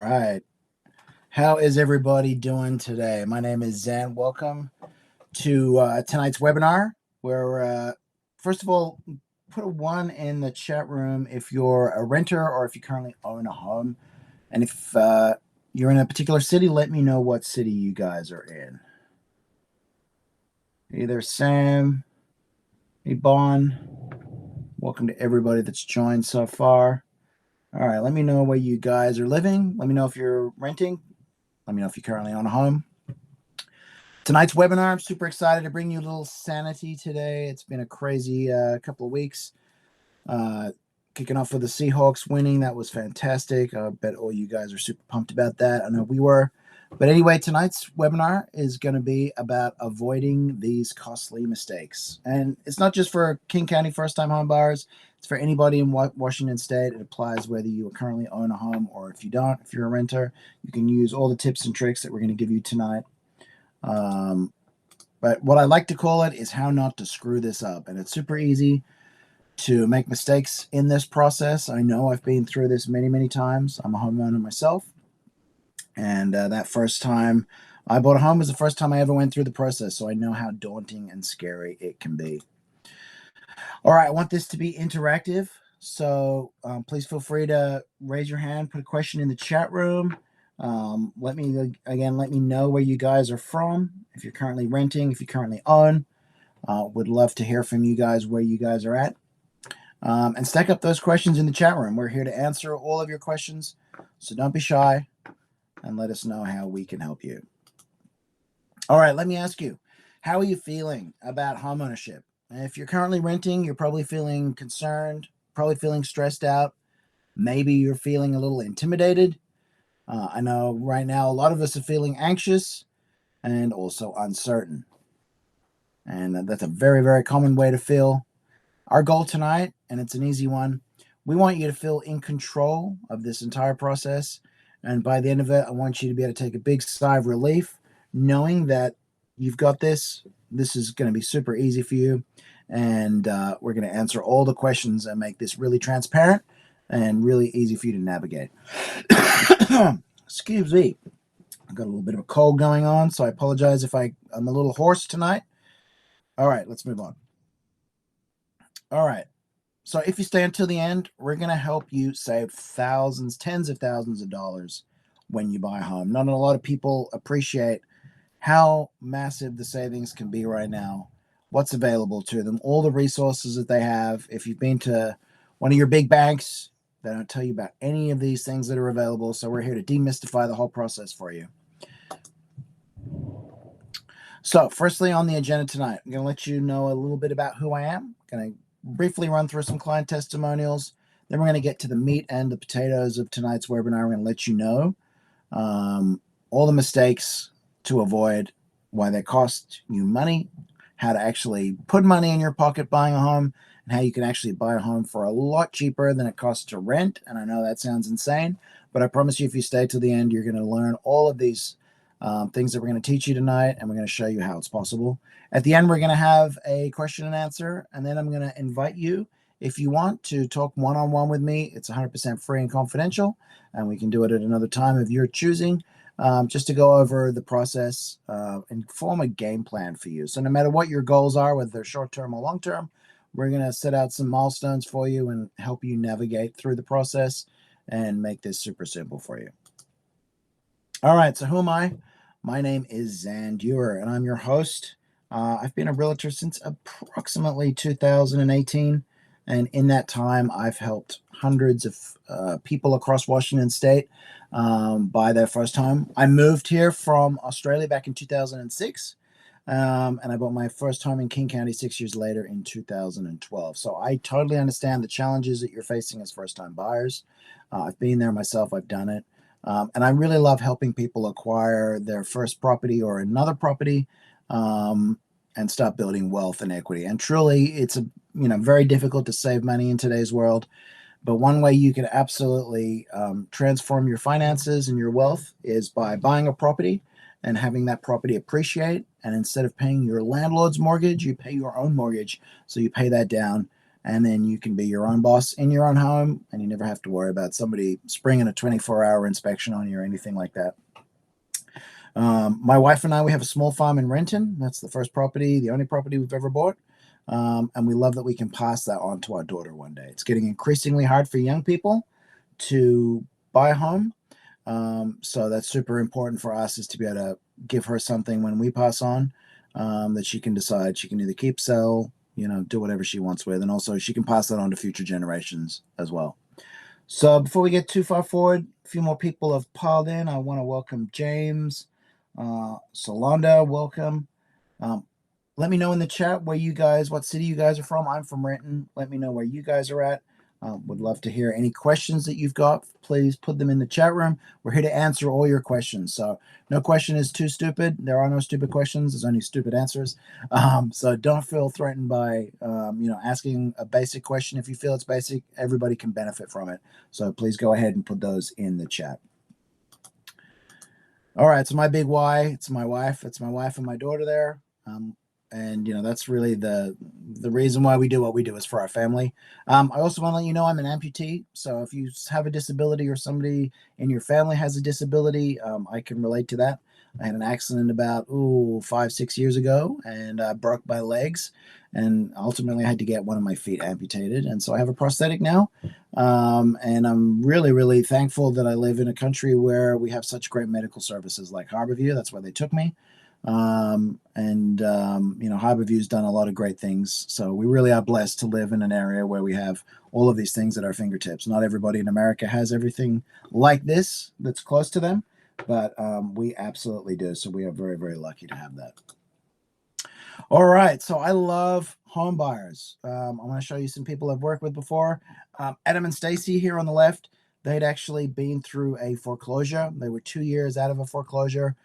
Right. How is everybody doing today? My name is Zan. Welcome to tonight's webinar, where, first of all, put a one in the chat room if you're a renter or if you currently own a home. And if you're in a particular city, let me know what city you guys are in. Hey there, Sam. Hey, Bon. Welcome to everybody that's joined so far. All right, let me know where you guys are living. Let me know if you're renting. Let me know if you currently own a home. Tonight's webinar, I'm super excited to bring you a little sanity today. It's been a crazy couple of weeks. Kicking off with the Seahawks winning. That was fantastic. I bet all you guys are super pumped about that. I know we were. But anyway, tonight's webinar is going to be about avoiding these costly mistakes. And it's not just for King County first-time home buyers. It's for anybody in Washington State. It applies whether you currently own a home or if you don't. If you're a renter, you can use all the tips and tricks that we're going to give you tonight. But what I like to call it is how not to screw this up. And it's super easy to make mistakes in this process. I know I've been through this many, many times. I'm a homeowner myself. And that first time I bought a home was the first time I ever went through the process. So I know how daunting and scary it can be. All right, I want this to be interactive. So please feel free to raise your hand, put a question in the chat room. Let me know where you guys are from. If you're currently renting, if you currently own, would love to hear from you guys where you guys are at. And stack up those questions in the chat room. We're here to answer all of your questions, so don't be shy and let us know how we can help you. All right, let me ask you, how are you feeling about homeownership? If you're currently renting, you're probably feeling concerned, probably feeling stressed out. Maybe you're feeling a little intimidated. I know right now a lot of us are feeling anxious and also uncertain. And that's a very, very common way to feel. Our goal tonight, and it's an easy one, we want you to feel in control of this entire process. And by the end of it, I want you to be able to take a big sigh of relief, knowing that you've got this. This is going to be super easy for you. And we're going to answer all the questions and make this really transparent and really easy for you to navigate. Excuse me. I've got a little bit of a cold going on, so I apologize if I'm a little hoarse tonight. All right, let's move on. All right. So if you stay until the end, we're going to help you save thousands, tens of thousands of dollars when you buy a home. Not a lot of people appreciate how massive the savings can be right now, what's available to them, all the resources that they have. If you've been to one of your big banks, they don't tell you about any of these things that are available. So we're here to demystify the whole process for you. So firstly on the agenda tonight, I'm going to let you know a little bit about who I am. I'm going to briefly run through some client testimonials. Then we're going to get to the meat and the potatoes of tonight's webinar. We're going to let you know all the mistakes to avoid, why they cost you money, how to actually put money in your pocket buying a home, and how you can actually buy a home for a lot cheaper than it costs to rent. And I know that sounds insane, but I promise you if you stay to the end, you're going to learn all of these things that we're going to teach you tonight, and we're going to show you how it's possible. At the end, we're going to have a question and answer, and then I'm going to invite you, if you want, to talk one-on-one with me. It's 100% free and confidential, and we can do it at another time if you're choosing, just to go over the process and form a game plan for you. So no matter what your goals are, whether they're short-term or long-term, we're going to set out some milestones for you and help you navigate through the process and make this super simple for you. All right, so who am I? My name is Zan Dewar, and I'm your host. I've been a realtor since approximately 2018, and in that time, I've helped hundreds of people across Washington State buy their first home. I moved here from Australia back in 2006, and I bought my first home in King County 6 years later in 2012. So I totally understand the challenges that you're facing as first-time buyers. I've been there myself. I've done it. And I really love helping people acquire their first property or another property and start building wealth and equity. And truly, it's very difficult to save money in today's world. But one way you can absolutely transform your finances and your wealth is by buying a property and having that property appreciate. And instead of paying your landlord's mortgage, you pay your own mortgage. So you pay that down and then you can be your own boss in your own home, and you never have to worry about somebody springing a 24-hour inspection on you or anything like that. My wife and I, we have a small farm in Renton. That's the first property, the only property we've ever bought. And we love that we can pass that on to our daughter one day. It's getting increasingly hard for young people to buy a home. So that's super important for us, is to be able to give her something when we pass on, that she can decide she can either keep, sell, do whatever she wants with. And also she can pass that on to future generations as well. So before we get too far forward, a few more people have piled in. I want to welcome James, Solanda, welcome. Let me know in the chat what city you guys are from. I'm from Renton. Let me know where you guys are at. Would love to hear any questions that you've got. Please put them in the chat room. We're here to answer all your questions. So no question is too stupid. There are no stupid questions. There's only stupid answers. So don't feel threatened by, asking a basic question. If you feel it's basic, everybody can benefit from it. So please go ahead and put those in the chat. All right. So my big why, it's my wife. It's my wife and my daughter there. And that's really the reason why we do what we do, is for our family. I also want to let you know I'm an amputee, so if you have a disability or somebody in your family has a disability, I can relate to that. I had an accident about 5-6 years ago, and I broke my legs, and ultimately I had to get one of my feet amputated, and so I have a prosthetic now. And I'm really, really thankful that I live in a country where we have such great medical services like Harborview. That's where they took me. Harborview's done a lot of great things. So we really are blessed to live in an area where we have all of these things at our fingertips. Not everybody in America has everything like this that's close to them, but we absolutely do. So we are very, very lucky to have that. All right. So I love home buyers. I'm going to show you some people I've worked with before. Adam and Stacy here on the left, they'd actually been through a foreclosure. They were 2 years out of a foreclosure.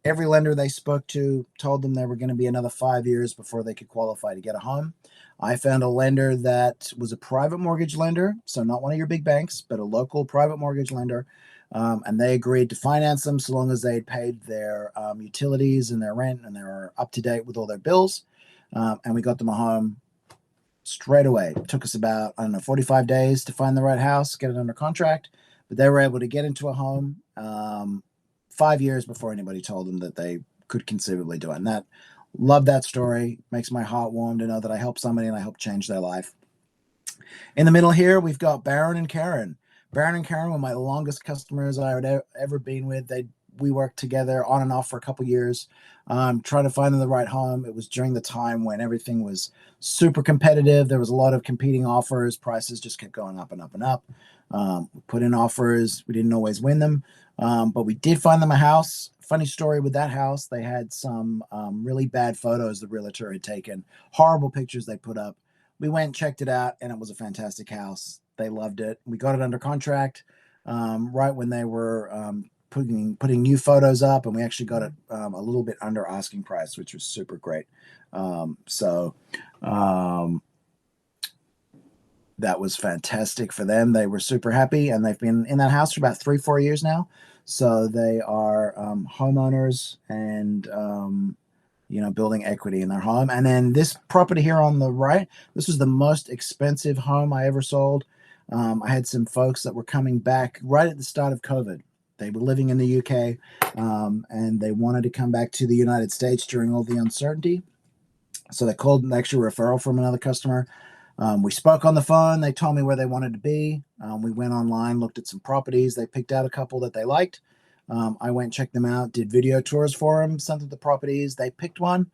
Every lender they spoke to told them there were going to be another 5 years before they could qualify to get a home. I found a lender that was a private mortgage lender, so not one of your big banks, but a local private mortgage lender. And they agreed to finance them so long as they had paid their utilities and their rent, and they were up to date with all their bills. And we got them a home straight away. It took us about, 45 days to find the right house, get it under contract, but they were able to get into a home 5 years before anybody told them that they could conceivably do it. And love that story. Makes my heart warm to know that I helped somebody and I helped change their life. In the middle here, we've got Baron and Karen. Baron and Karen were my longest customers I had ever been with. We worked together on and off for a couple years, trying to find them the right home. It was during the time when everything was super competitive. There was a lot of competing offers. Prices just kept going up and up and up. We put in offers. We didn't always win them, but we did find them a house. Funny story with that house, they had some really bad photos the realtor had taken, horrible pictures they put up. We went and checked it out, and it was a fantastic house. They loved it. We got it under contract right when they were putting new photos up, and we actually got it a little bit under asking price, which was super great. That was fantastic for them. They were super happy, and they've been in that house for about 3-4 years now. So they are homeowners and building equity in their home. And then this property here on the right, this was the most expensive home I ever sold. I had some folks that were coming back right at the start of COVID. They were living in the UK, and they wanted to come back to the United States during all the uncertainty. So they called an extra referral from another customer. We spoke on the phone. They told me where they wanted to be. We went online, looked at some properties. They picked out a couple that they liked. I went and checked them out, did video tours for them, sent them the properties. They picked one.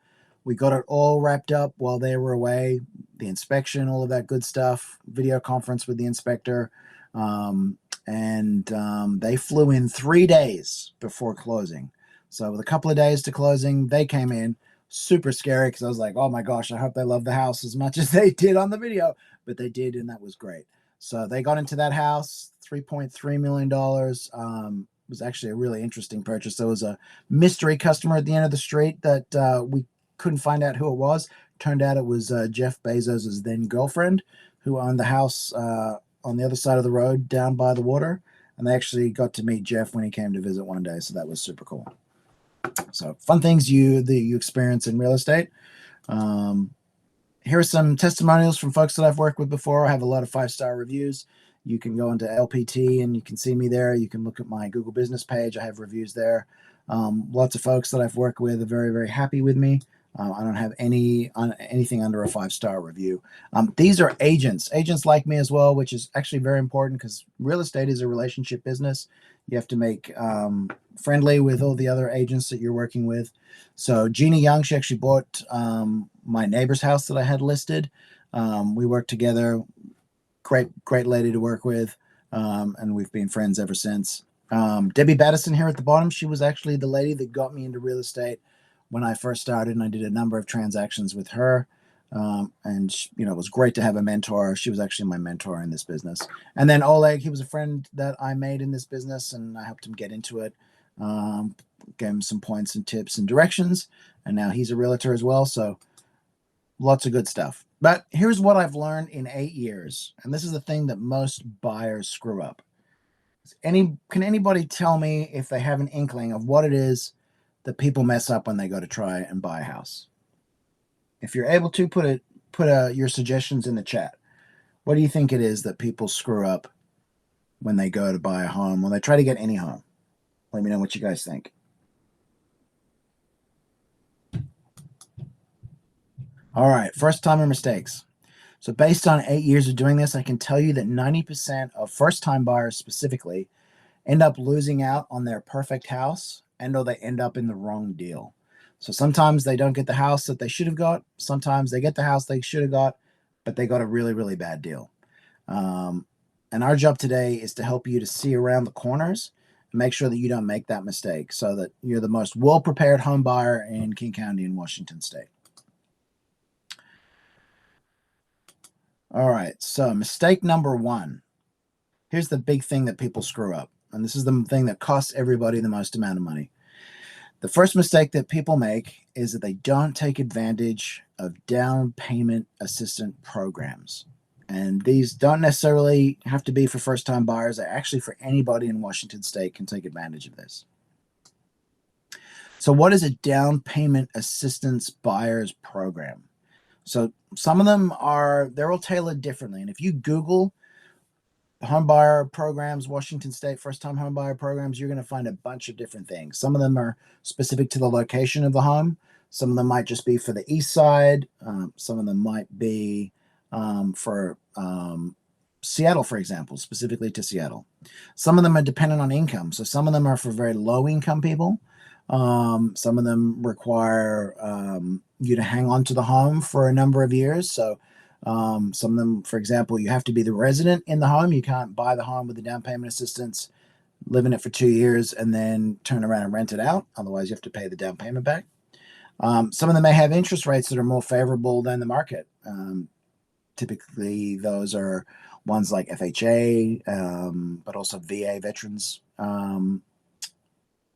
We got it all wrapped up while they were away. The inspection, all of that good stuff, video conference with the inspector. They flew in 3 days before closing. So with a couple of days to closing, they came in. Super scary because I was like, oh my gosh, I hope they love the house as much as they did on the video. But they did, and that was great. So they got into that house, $3.3 million. It was actually a really interesting purchase. There was a mystery customer at the end of the street that we couldn't find out who it was. Turned out it was Jeff Bezos' then girlfriend, who owned the house on the other side of the road down by the water. And they actually got to meet Jeff when he came to visit one day. So that was super cool. So fun things you experience in real estate. Here are some testimonials from folks that I've worked with before. I have a lot of 5-star reviews. You can go into LPT and you can see me there. You can look at my Google business page. I have reviews there. Lots of folks that I've worked with are very, very happy with me. I don't have anything under a 5-star review. These are agents like me as well, which is actually very important because real estate is a relationship business. You have to make friendly with all the other agents that you're working with. So Jeannie Young, she actually bought my neighbor's house that I had listed. We worked together. Great lady to work with, and we've been friends ever since. Debbie Battison here at the bottom, she was actually the lady that got me into real estate when I first started, and I did a number of transactions with her. And it was great to have a mentor. She was actually my mentor in this business. And then Oleg, he was a friend that I made in this business, and I helped him get into it. Gave him some points and tips and directions, and now he's a realtor as well. So lots of good stuff. But here's what I've learned in 8 years, and this is the thing that most buyers screw up. Can anybody tell me if they have an inkling of what it is that people mess up when they go to try and buy a house? If you're able to put your suggestions in the chat. What do you think it is that people screw up when they go to buy a home, when they try to get any home? Let me know what you guys think. All right, first timer mistakes. So based on 8 years of doing this, I can tell you that 90% of first-time buyers specifically end up losing out on their perfect house, or they end up in the wrong deal. So sometimes they don't get the house that they should have got. Sometimes they get the house they should have got, but they got a really, really bad deal. And our job today is to help you to see around the corners and make sure that you don't make that mistake so that you're the most well-prepared home buyer in King County in Washington State. All right, so mistake number 1. Here's the big thing that people screw up, and this is the thing that costs everybody the most amount of money. The first mistake that people make is that they don't take advantage of down payment assistance programs. And these don't necessarily have to be for first-time buyers. They're actually for anybody in Washington State can take advantage of this. So what is a down payment assistance buyers program? So some of them they're all tailored differently. And if you Google home buyer programs, Washington State first-time home buyer programs, you're going to find a bunch of different things. Some of them are specific to the location of the home. Some of them might just be for the east side. Some of them might be for Seattle, for example, specifically to Seattle. Some of them are dependent on income. So some of them are for very low income people. Some of them require you to hang on to the home for a number of years. So some of them, for example, you have to be the resident in the home. You can't buy the home with the down payment assistance, live in it for 2 years, and then turn around and rent it out. Otherwise, you have to pay the down payment back. Some of them may have interest rates that are more favorable than the market. Typically, those are ones like FHA, but also VA veterans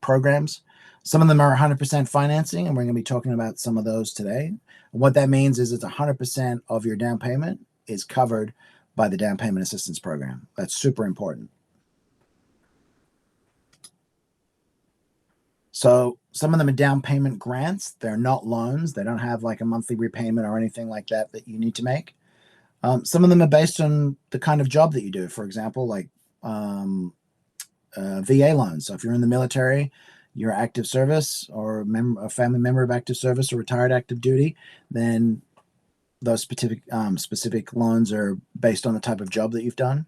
programs. Some of them are 100% financing, and we're going to be talking about some of those today. And what that means is it's 100% of your down payment is covered by the down payment assistance program. That's super important. So some of them are down payment grants. They're not loans. They don't have like a monthly repayment or anything like that that you need to make. Some of them are based on the kind of job that you do. For example, like VA loans. So if you're in the military, you're active service or a family member of active service or retired active duty, then those specific loans are based on the type of job that you've done.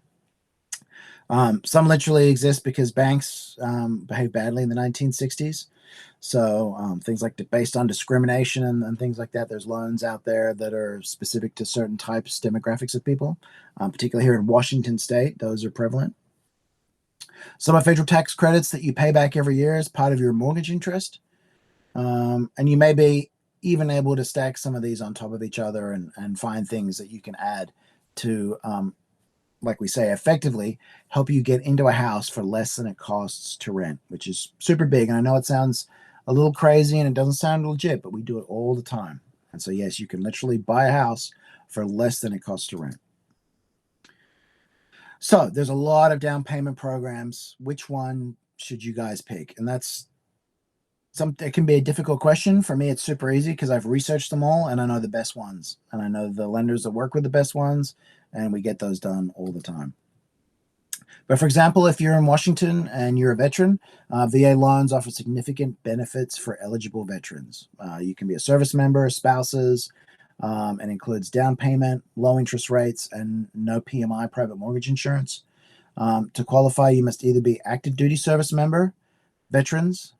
Some literally exist because banks behaved badly in the 1960s. So things like based on discrimination and things like that, there's loans out there that are specific to certain types, demographics of people, particularly here in Washington State, those are prevalent. Some are federal tax credits that you pay back every year as part of your mortgage interest. And you may be even able to stack some of these on top of each other and find things that you can add to, like we say, effectively help you get into a house for less than it costs to rent, which is super big. And I know it sounds a little crazy and it doesn't sound legit, but we do it all the time. And so, yes, you can literally buy a house for less than it costs to rent. So there's a lot of down payment programs. Which one should you guys pick? And that's it can be a difficult question. For me, it's super easy because I've researched them all and I know the best ones. And I know the lenders that work with the best ones, and we get those done all the time. But for example, if you're in Washington and you're a veteran, VA loans offer significant benefits for eligible veterans. You can be a service member, spouses, and includes down payment, low interest rates, and no PMI private mortgage insurance. To qualify, you must either be active duty service member, veterans,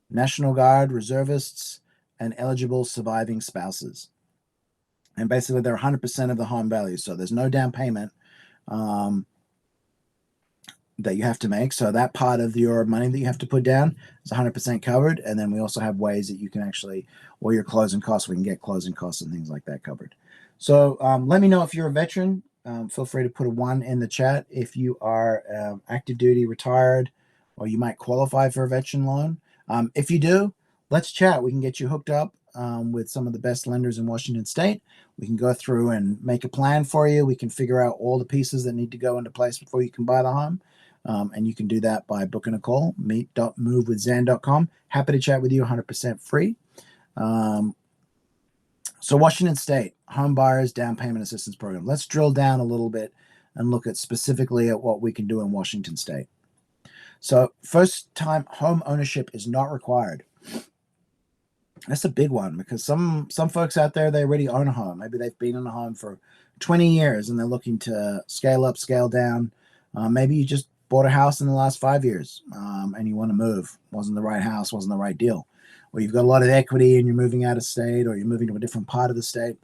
National Guard, reservists, and eligible surviving spouses. And basically, they're 100% of the home value. So there's no down payment that you have to make. So that part of your money that you have to put down is 100% covered. And then we also have ways that you can actually, or your closing costs, we can get closing costs and things like that covered. So let me know if you're a veteran. Feel free to put a 1 in the chat if you are active duty, retired, or you might qualify for a veteran loan. If you do, let's chat. We can get you hooked up with some of the best lenders in Washington State. We can go through and make a plan for you. We can figure out all the pieces that need to go into place before you can buy the home. And you can do that by booking a call, meet.movewithzan.com. Happy to chat with you, 100% free. So Washington State, Home Buyers Down Payment Assistance Program. Let's drill down a little bit and look at specifically at what we can do in Washington State. So first-time home ownership is not required. That's a big one because some folks out there, they already own a home. Maybe they've been in a home for 20 years and they're looking to scale up, scale down. Maybe you just bought a house in the last 5 years and you want to move. Wasn't the right house, wasn't the right deal. Or you've got a lot of equity and you're moving out of state, or you're moving to a different part of the state.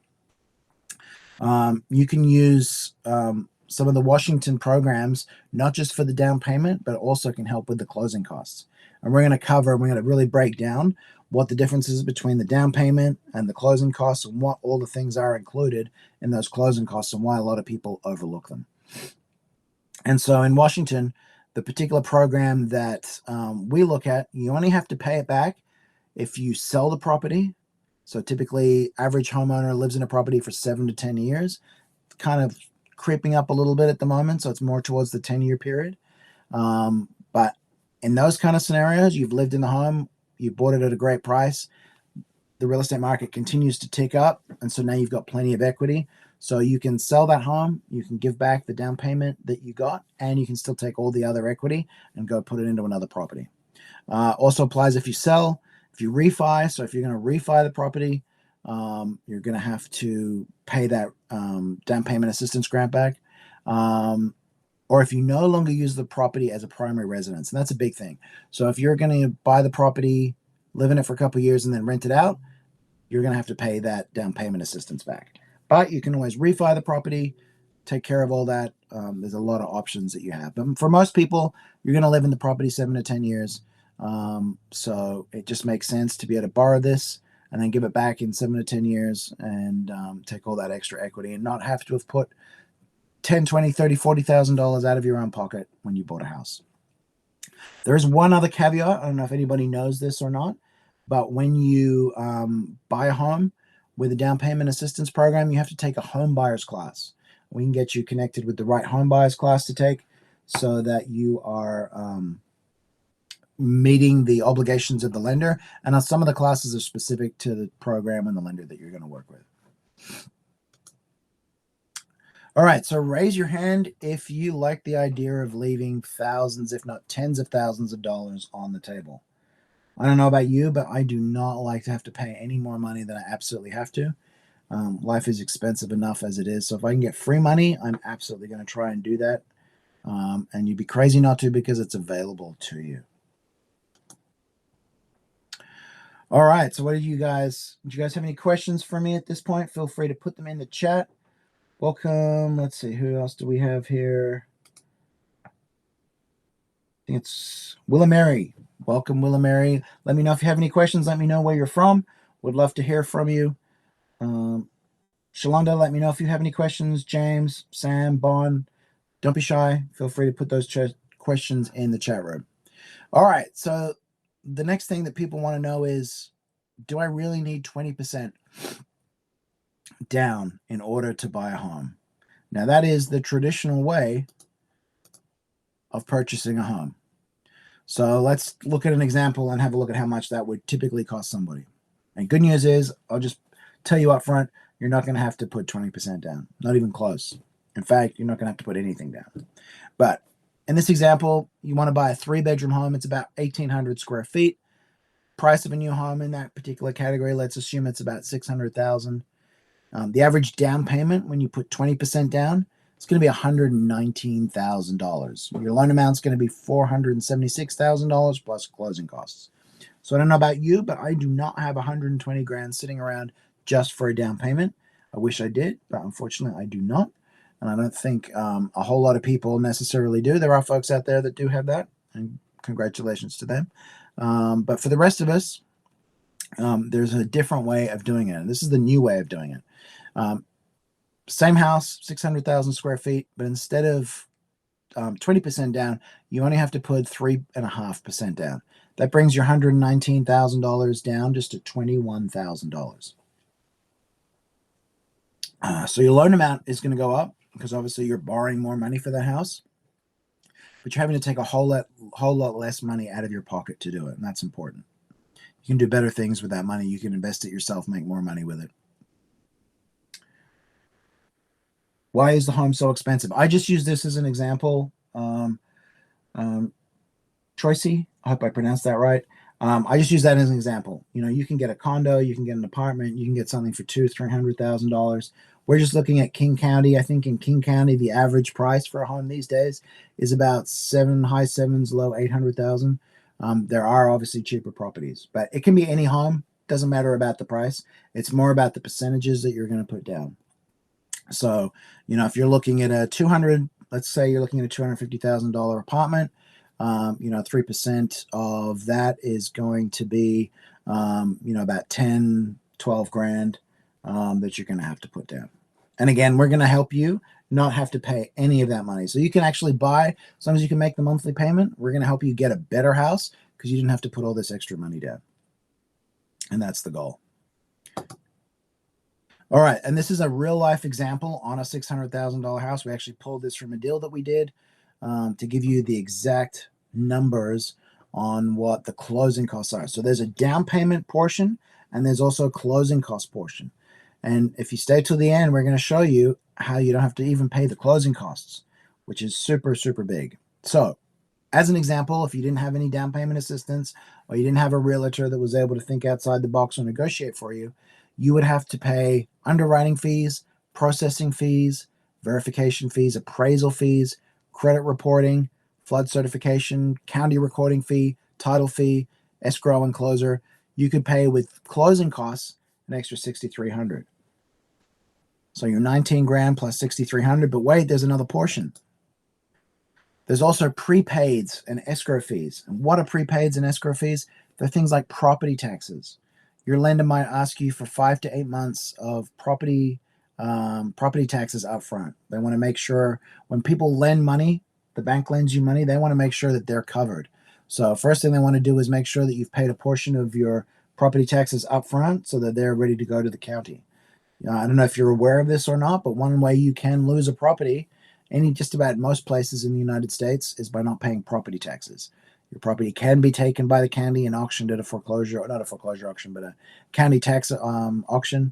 You can use some of the Washington programs, not just for the down payment, but also can help with the closing costs. And we're going to really break down what the difference is between the down payment and the closing costs, and what all the things are included in those closing costs, and why a lot of people overlook them. And so in Washington, the particular program that we look at, you only have to pay it back if you sell the property. So typically, average homeowner lives in a property for 7 to 10 years, kind of creeping up a little bit at the moment. So it's more towards the 10-year period. But in those kind of scenarios, you've lived in the home, you bought it at a great price, the real estate market continues to tick up, and so now you've got plenty of equity. So you can sell that home, you can give back the down payment that you got, and you can still take all the other equity and go put it into another property. Also applies if you sell, if you refi. So if you're going to refi the property, you're going to have to pay that down payment assistance grant back. Or if you no longer use the property as a primary residence, and that's a big thing. So if you're going to buy the property, live in it for a couple of years, and then rent it out, you're going to have to pay that down payment assistance back. But you can always refi the property, take care of all that. There's a lot of options that you have. But for most people, you're going to live in the property 7 to 10 years. So it just makes sense to be able to borrow this and then give it back in 7 to 10 years and take all that extra equity and not have to have put $10, $20, $30, $40,000 out of your own pocket when you bought a house. There is one other caveat. I don't know if anybody knows this or not, but when you buy a home with a down payment assistance program, you have to take a home buyers class. We can get you connected with the right home buyers class to take so that you are meeting the obligations of the lender. And some of the classes are specific to the program and the lender that you're going to work with. All right, so raise your hand if you like the idea of leaving thousands, if not tens of thousands of dollars on the table. I don't know about you, but I do not like to have to pay any more money than I absolutely have to. Life is expensive enough as it is. So if I can get free money, I'm absolutely going to try and do that. And you'd be crazy not to, because it's available to you. All right, so do you guys have any questions for me at this point? Feel free to put them in the chat. Welcome. Let's see, who else do we have here? I think it's Willa Mary. Welcome, Willa Mary. Let me know if you have any questions. Let me know where you're from. Would love to hear from you. Shalonda, let me know if you have any questions. James, Sam, Bon, don't be shy. Feel free to put those questions in the chat room. All right, so the next thing that people want to know is, do I really need 20% down in order to buy a home? Now, that is the traditional way of purchasing a home. So let's look at an example and have a look at how much that would typically cost somebody. And good news is, I'll just tell you up front, you're not going to have to put 20% down, not even close. In fact, you're not going to have to put anything down. But in this example, you want to buy a 3-bedroom home. It's about 1,800 square feet. Price of a new home in that particular category, let's assume it's about $600,000. The average down payment when you put 20% down, it's going to be $119,000. Your loan amount is going to be $476,000 plus closing costs. So I don't know about you, but I do not have 120 grand sitting around just for a down payment. I wish I did, but unfortunately I do not. And I don't think a whole lot of people necessarily do. There are folks out there that do have that, and congratulations to them. But for the rest of us, there's a different way of doing it. And this is the new way of doing it. Same house, 600,000 square feet, but instead of 20% down, you only have to put 3.5% down. That brings your $119,000 down just to $21,000. So your loan amount is going to go up because obviously you're borrowing more money for the house, but you're having to take a whole lot less money out of your pocket to do it, and that's important. You can do better things with that money. You can invest it yourself, make more money with it. Why is the home so expensive? I just use this as an example. Troisy, I hope I pronounced that right. I just use that as an example. You know, you can get a condo, you can get an apartment, you can get something for $200,000-$300,000. We're just looking at King County. I think in King County, the average price for a home these days is about high sevens, low 800,000. There are obviously cheaper properties, but it can be any home. Doesn't matter about the price. It's more about the percentages that you're going to put down. So, you know, if you're looking at let's say you're looking at a $250,000 apartment, 3% of that is going to be, about 10, 12 grand that you're going to have to put down. And again, we're going to help you not have to pay any of that money. So you can actually buy, as long as you can make the monthly payment, we're going to help you get a better house because you didn't have to put all this extra money down. And that's the goal. All right, and this is a real life example on a $600,000 house. We actually pulled this from a deal that we did to give you the exact numbers on what the closing costs are. So there's a down payment portion and there's also a closing cost portion. And if you stay till the end, we're going to show you how you don't have to even pay the closing costs, which is super, super big. So as an example, if you didn't have any down payment assistance or you didn't have a realtor that was able to think outside the box or negotiate for you, you would have to pay underwriting fees, processing fees, verification fees, appraisal fees, credit reporting, flood certification, county recording fee, title fee, escrow and closer. You could pay with closing costs an extra $6,300. So you're 19 grand plus 6,300, but wait, there's another portion. There's also prepaids and escrow fees. And what are prepaids and escrow fees? They're things like property taxes. Your lender might ask you for 5 to 8 months of property taxes up front. They want to make sure when people lend money, the bank lends you money, they want to make sure that they're covered. So first thing they want to do is make sure that you've paid a portion of your property taxes up front so that they're ready to go to the county. I don't know if you're aware of this or not, but one way you can lose a property, just about most places in the United States, is by not paying property taxes. Your property can be taken by the county and auctioned at a foreclosure, or not a foreclosure auction, but a county tax auction.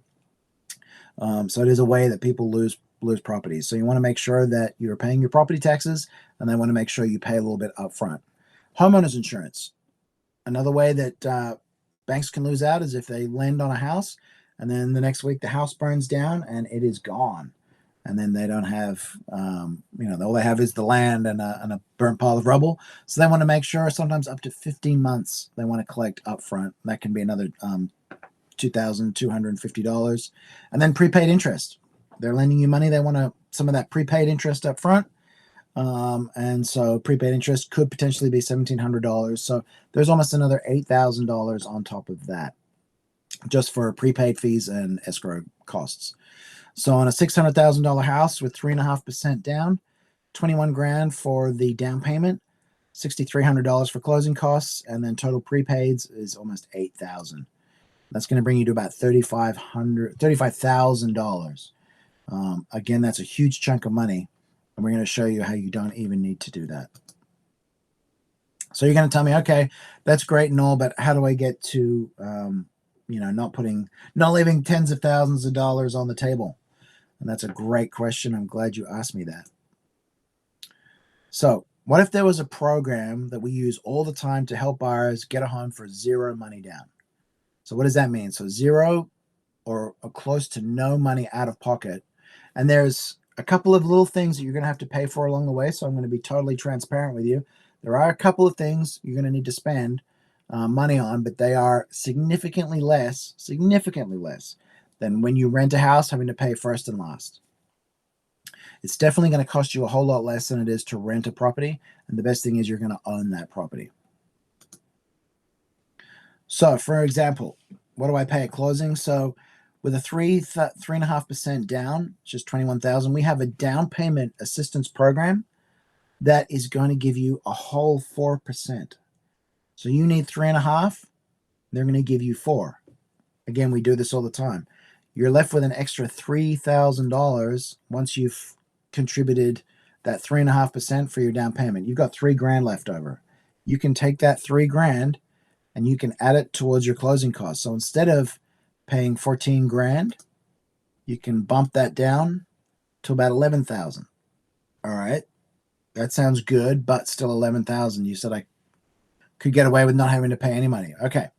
So it is a way that people lose properties. So you want to make sure that you're paying your property taxes, and they want to make sure you pay a little bit up front. Homeowners insurance. Another way that banks can lose out is if they lend on a house, and then the next week the house burns down and it is gone. And then they don't have, all they have is the land and a burnt pile of rubble. So they want to make sure sometimes up to 15 months they want to collect up front. That can be another $2,250. And then prepaid interest. They're lending you money. They want some of that prepaid interest up front. And so prepaid interest could potentially be $1,700. So there's almost another $8,000 on top of that, just for prepaid fees and escrow costs. So on a $600,000 house with 3.5% down, 21 grand for the down payment, $6,300 for closing costs, and then total prepaids is almost $8,000. That's going to bring you to about $35,000. Again, that's a huge chunk of money, and we're going to show you how you don't even need to do that. So you're going to tell me, okay, that's great and all, but how do I get to, not leaving tens of thousands of dollars on the table? And that's a great question. I'm glad you asked me that. So what if there was a program that we use all the time to help buyers get a home for zero money down? So what does that mean? So zero or close to no money out of pocket. And there's a couple of little things that you're going to have to pay for along the way. So I'm going to be totally transparent with you. There are a couple of things you're going to need to spend money on, but they are significantly less than when you rent a house having to pay first and last. It's definitely going to cost you a whole lot less than it is to rent a property. And the best thing is you're going to own that property. So for example, what do I pay at closing? So with a 3.5% down, it's just 21,000. We have a down payment assistance program that is going to give you a whole 4%. So you need 3.5, they're going to give you 4. Again, we do this all the time. You're left with an extra $3,000 once you've contributed that 3.5% for your down payment. You've got $3,000 left over. You can take that $3,000 and you can add it towards your closing costs. So instead of paying $14,000, you can bump that down to about $11,000. All right, that sounds good, but still $11,000. You said I could get away with not having to pay any money. Okay.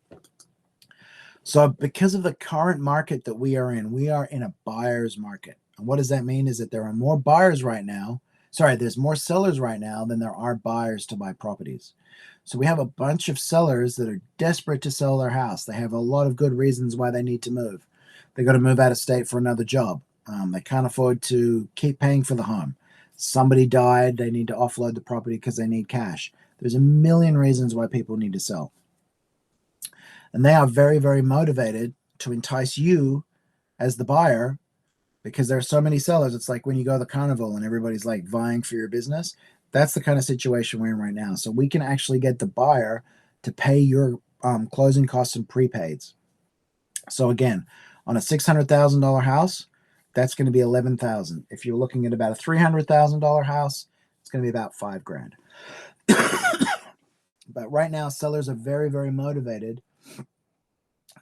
So because of the current market that we are in a buyer's market. And what does that mean is that there are more buyers right now. Sorry, there's more sellers right now than there are buyers to buy properties. So we have a bunch of sellers that are desperate to sell their house. They have a lot of good reasons why they need to move. They got to move out of state for another job. They can't afford to keep paying for the home. Somebody died. They need to offload the property because they need cash. There's a million reasons why people need to sell. And they are very, very motivated to entice you as the buyer because there are so many sellers. It's like when you go to the carnival and everybody's like vying for your business. That's the kind of situation we're in right now. So we can actually get the buyer to pay your closing costs and prepaids. So again, on a $600,000 house, that's going to be $11,000. If you're looking at about a $300,000 house, it's going to be about $5,000. But right now, sellers are very, very motivated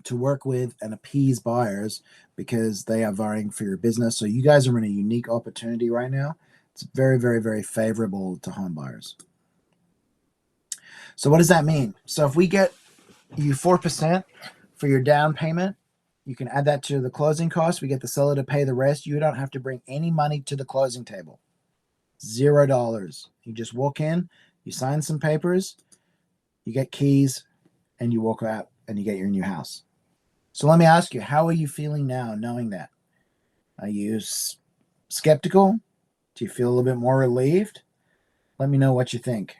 to work with and appease buyers because they are vying for your business. So you guys are in a unique opportunity right now. It's very, very, very favorable to home buyers. So what does that mean? So if we get you 4% for your down payment, you can add that to the closing costs. We get the seller to pay the rest. You don't have to bring any money to the closing table. $0. You just walk in, you sign some papers, you get keys, and you walk out and you get your new house. So let me ask you, how are you feeling now knowing that? Are you skeptical? Do you feel a little bit more relieved? Let me know what you think.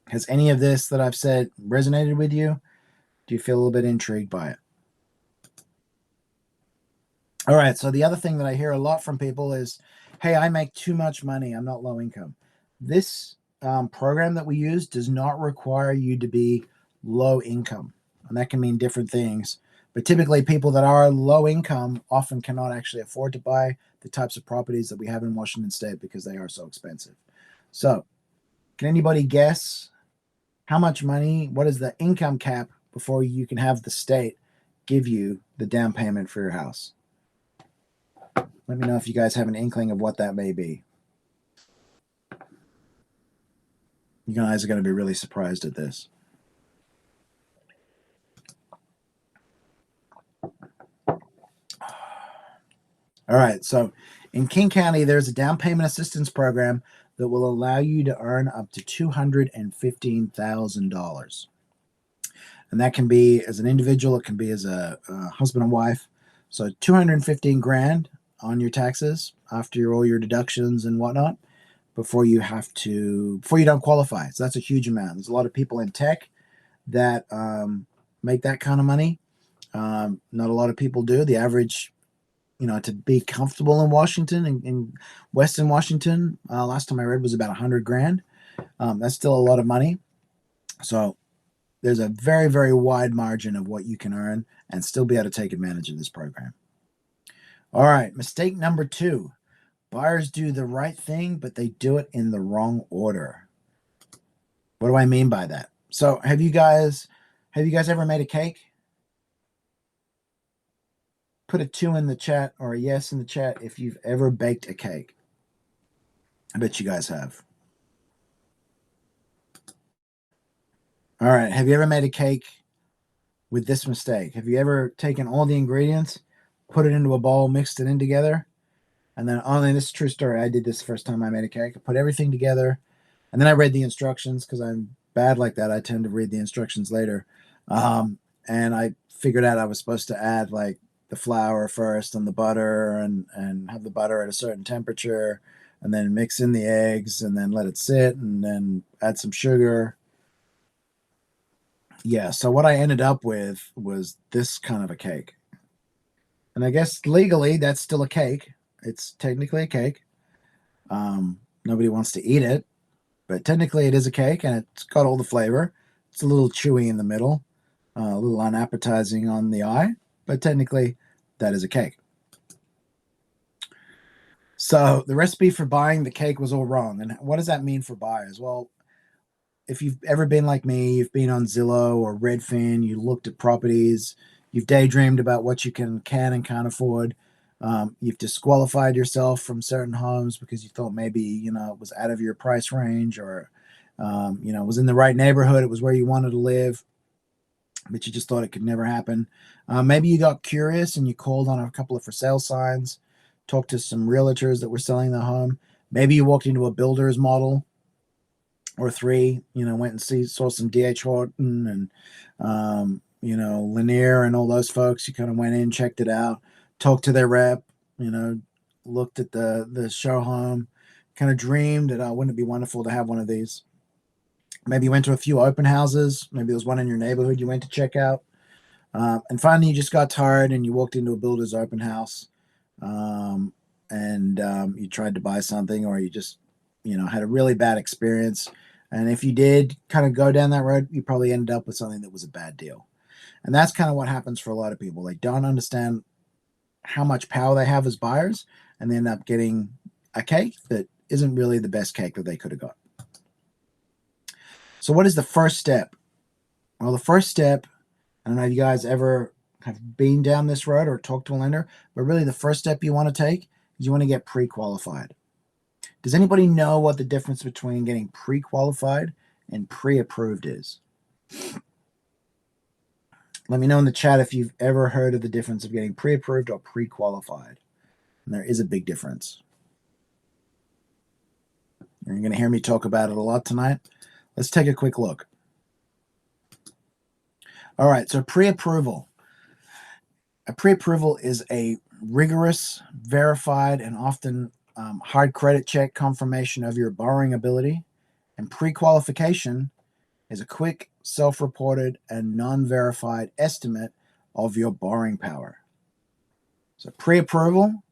Has any of this that I've said resonated with you? Do you feel a little bit intrigued by it? All right, so the other thing that I hear a lot from people is, hey, I make too much money. I'm not low income. This program that we use does not require you to be low income. And that can mean different things. But typically people that are low income often cannot actually afford to buy the types of properties that we have in Washington State because they are so expensive. So can anybody guess how much money, what is the income cap before you can have the state give you the down payment for your house? Let me know if you guys have an inkling of what that may be. You guys are going to be really surprised at this. All right, so in King County, there's a down payment assistance program that will allow you to earn up to $215,000. And that can be as an individual, it can be as a husband and wife. So $215,000 on your taxes after all your deductions and whatnot before you don't qualify. So that's a huge amount. There's a lot of people in tech that make that kind of money. Not a lot of people do. The average, to be comfortable in Washington, in Western Washington, last time I read was about $100,000. That's still a lot of money. So there's a very, very wide margin of what you can earn and still be able to take advantage of this program. All right, mistake number 2. Buyers do the right thing, but they do it in the wrong order. What do I mean by that? So have you guys ever made a cake? Put a 2 in the chat or a yes in the chat if you've ever baked a cake. I bet you guys have. All right. Have you ever made a cake with this mistake? Have you ever taken all the ingredients, put it into a bowl, mixed it in together, and then only this is a true story. I did this the first time I made a cake. I put everything together, and then I read the instructions because I'm bad like that. I tend to read the instructions later. And I figured out I was supposed to add like the flour first and the butter and have the butter at a certain temperature and then mix in the eggs and then let it sit and then add some sugar. Yeah, so what I ended up with was this kind of a cake. And I guess legally that's still a cake. It's technically a cake. Nobody wants to eat it, but technically it is a cake and it's got all the flavor. It's a little chewy in the middle, a little unappetizing on the eye, but technically that is a cake. So the recipe for buying the cake was all wrong. And what does that mean for buyers? Well, if you've ever been like me, you've been on Zillow or Redfin, you looked at properties, you've daydreamed about what you can and can't afford. You've disqualified yourself from certain homes because you thought maybe it was out of your price range or it was in the right neighborhood, it was where you wanted to live, but you just thought it could never happen. Maybe you got curious and you called on a couple of for sale signs, talked to some realtors that were selling the home. Maybe you walked into a builder's model or three, went and saw some DH Horton and, Lanier and all those folks. You kind of went in, checked it out, talked to their rep, looked at the show home, kind of dreamed that, wouldn't it be wonderful to have one of these? Maybe you went to a few open houses. Maybe there was one in your neighborhood you went to check out. And finally, you just got tired and you walked into a builder's open house and you tried to buy something or you just, had a really bad experience. And if you did kind of go down that road, you probably ended up with something that was a bad deal. And that's kind of what happens for a lot of people. They don't understand how much power they have as buyers and they end up getting a cake that isn't really the best cake that they could have got. So what is the first step? Well, the first step, I don't know if you guys ever have been down this road or talked to a lender, but really the first step you want to take is you want to get pre-qualified. Does anybody know what the difference between getting pre-qualified and pre-approved is? Let me know in the chat if you've ever heard of the difference of getting pre-approved or pre-qualified. And there is a big difference. You're going to hear me talk about it a lot tonight. Let's take a quick look. All right, so pre-approval. A pre-approval is a rigorous, verified, and often hard credit check confirmation of your borrowing ability. And pre-qualification is a quick, self-reported, and non-verified estimate of your borrowing power. So pre-approval,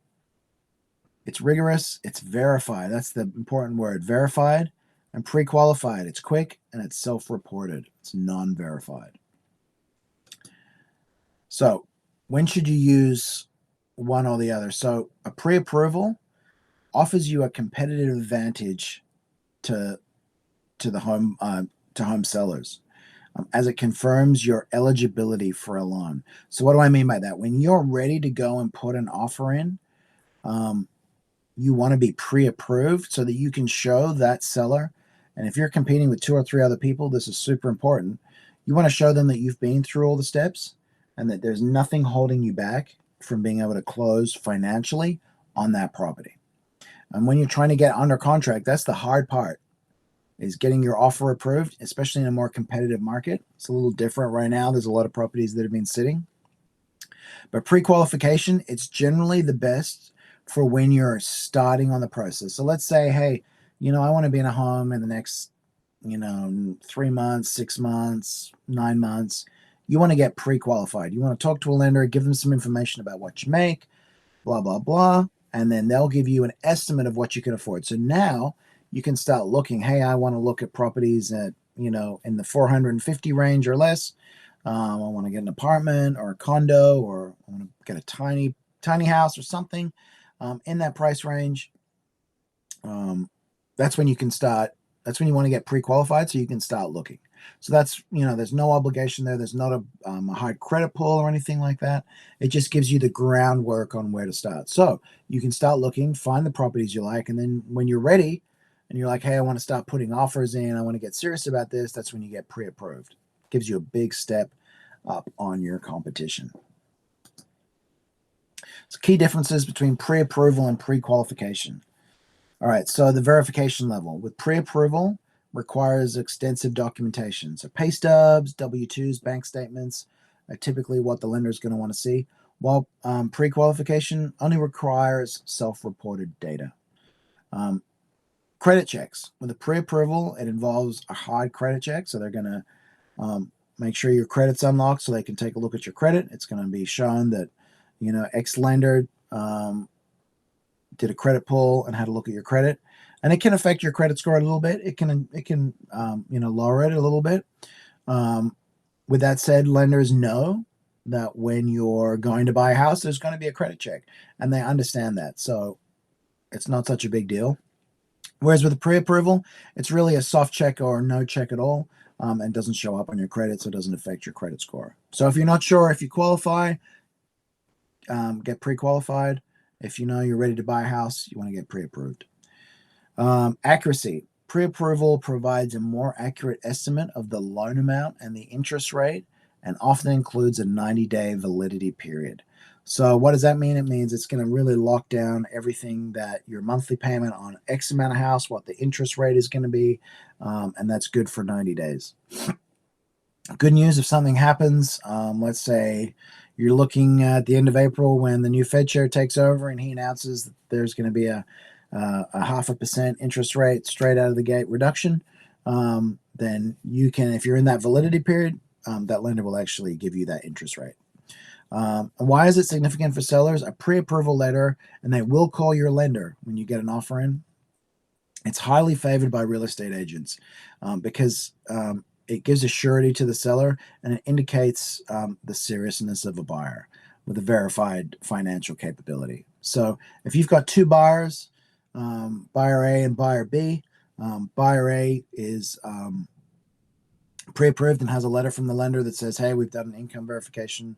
it's rigorous, it's verified. That's the important word, verified. And pre-qualified, it's quick and it's self-reported. It's non-verified. So when should you use one or the other? So a pre-approval offers you a competitive advantage to the home sellers, as it confirms your eligibility for a loan. So what do I mean by that? When you're ready to go and put an offer in, you want to be pre-approved so that you can show that seller. And if you're competing with 2 or 3 other people, this is super important. You want to show them that you've been through all the steps and that there's nothing holding you back from being able to close financially on that property. And when you're trying to get under contract, that's the hard part, is getting your offer approved, especially in a more competitive market. It's a little different right now. There's a lot of properties that have been sitting. But pre-qualification, it's generally the best for when you're starting on the process. So let's say, hey, I want to be in a home in the next, 3 months, 6 months, 9 months. You want to get pre-qualified. You want to talk to a lender, give them some information about what you make, blah, blah, blah. And then they'll give you an estimate of what you can afford. So now you can start looking, hey, I want to look at properties at, in the 450 range or less. I want to get an apartment or a condo, or I want to get a tiny house or something in that price range. That's when you can start that's when you want to get pre-qualified so you can start looking. So that's, there's no obligation there. There's not a high credit pull or anything like that. It just gives you the groundwork on where to start. So you can start looking, find the properties you like, and then when you're ready and you're like, hey, I want to start putting offers in, I want to get serious about this, that's when you get pre-approved. Gives you a big step up on your competition. So key differences between pre-approval and pre-qualification. All right, so the verification level. With pre-approval, requires extensive documentation. So pay stubs, W-2s, bank statements are typically what the lender is going to want to see, while pre-qualification only requires self-reported data. Credit checks. With a pre-approval, it involves a hard credit check, so they're going to make sure your credit's unlocked so they can take a look at your credit. It's going to be shown that, X lender did a credit pull and had a look at your credit, and it can affect your credit score a little bit. It can lower it a little bit. With that said, lenders know that when you're going to buy a house, there's going to be a credit check, and they understand that, so it's not such a big deal. Whereas with a pre-approval, it's really a soft check or no check at all, and doesn't show up on your credit, so it doesn't affect your credit score. So if you're not sure if you qualify, get pre-qualified. If you know you're ready to buy a house, you want to get pre-approved. Accuracy. Pre-approval provides a more accurate estimate of the loan amount and the interest rate, and often includes a 90-day validity period. So what does that mean? It means it's going to really lock down everything, that your monthly payment on X amount of house, what the interest rate is going to be, and that's good for 90 days. Good news, if something happens, let's say you're looking at the end of April when the new Fed chair takes over and he announces that there's going to be a 0.5% interest rate straight out of the gate reduction, then you can, if you're in that validity period, that lender will actually give you that interest rate. And why is it significant for sellers? A pre-approval letter, and they will call your lender when you get an offer in. It's highly favored by real estate agents because it gives a surety to the seller, and it indicates the seriousness of a buyer with a verified financial capability. So if you've got two buyers, buyer A and buyer B, buyer A is pre-approved and has a letter from the lender that says, hey, we've done an income verification.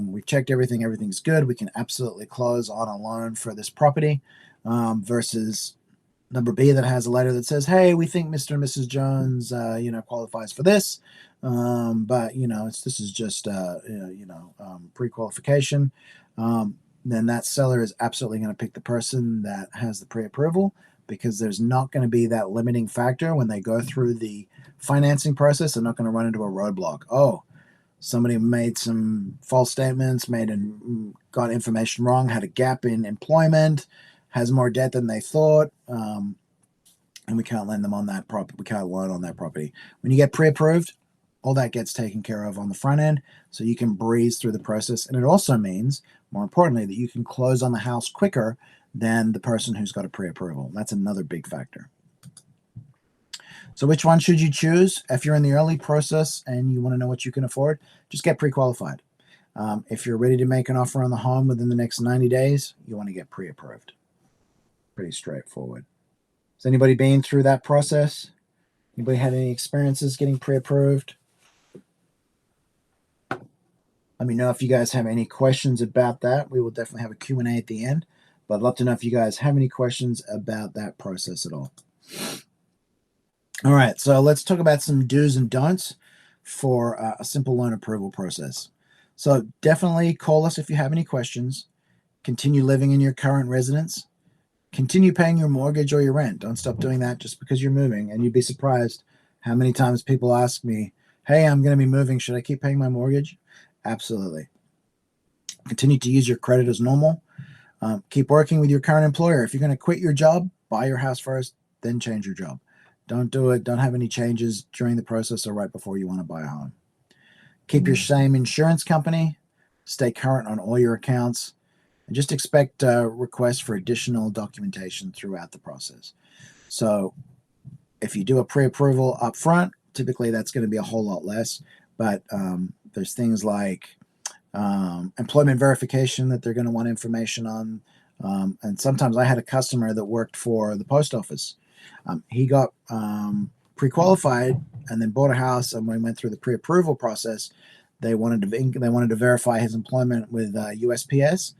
We've checked everything. Everything's good. We can absolutely close on a loan for this property, versus number B that has a letter that says, hey, we think Mr. and Mrs. Jones, qualifies for this. But, this is just, pre-qualification. Then that seller is absolutely going to pick the person that has the pre-approval, because there's not going to be that limiting factor when they go through the financing process. They're not going to run into a roadblock. Oh, somebody made some false statements, got information wrong, had a gap in employment, has more debt than they thought, and we can't lend them on that property. We can't loan on that property. When you get pre-approved, all that gets taken care of on the front end, so you can breeze through the process. And it also means, more importantly, that you can close on the house quicker than the person who's got a pre-approval. That's another big factor. So which one should you choose? If you're in the early process and you want to know what you can afford, just get pre-qualified. If you're ready to make an offer on the home within the next 90 days, you want to get pre-approved. Pretty straightforward. Has anybody been through that process? Anybody had any experiences getting pre-approved? Let me know if you guys have any questions about that. We will definitely have a Q&A at the end, but I'd love to know if you guys have any questions about that process at all. All right, so let's talk about some do's and don'ts for a simple loan approval process. So definitely call us if you have any questions. Continue living in your current residence. Continue paying your mortgage or your rent. Don't stop doing that just because you're moving. And you'd be surprised how many times people ask me, hey, I'm going to be moving. Should I keep paying my mortgage? Absolutely. Continue to use your credit as normal. Keep working with your current employer. If you're going to quit your job, buy your house first, then change your job. Don't do it. Don't have any changes during the process or right before you want to buy a home. Keep your same insurance company. Stay current on all your accounts. And just expect requests for additional documentation throughout the process. So if you do a pre-approval up front, typically that's going to be a whole lot less. But there's things like employment verification that they're going to want information on. And sometimes I had a customer that worked for the post office. He got pre-qualified and then bought a house. And when we went through the pre-approval process, they wanted to verify his employment with USPS.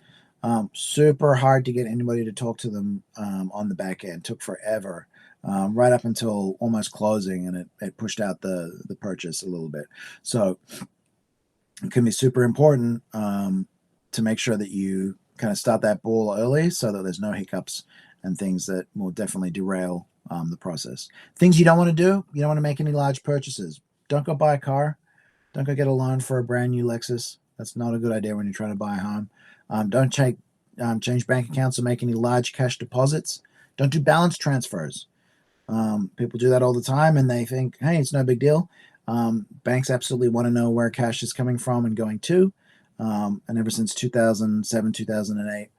Super hard to get anybody to talk to them on the back end. Took forever, right up until almost closing, and it pushed out the purchase a little bit. So it can be super important to make sure that you kind of start that ball early so that there's no hiccups and things that will definitely derail the process. Things you don't want to do: you don't want to make any large purchases. Don't go buy a car. Don't go get a loan for a brand new Lexus. That's not a good idea when you're trying to buy a home. Don't change bank accounts or make any large cash deposits. Don't do balance transfers. People do that all the time and they think, hey, it's no big deal. Banks absolutely want to know where cash is coming from and going to. And ever since 2007, 2008,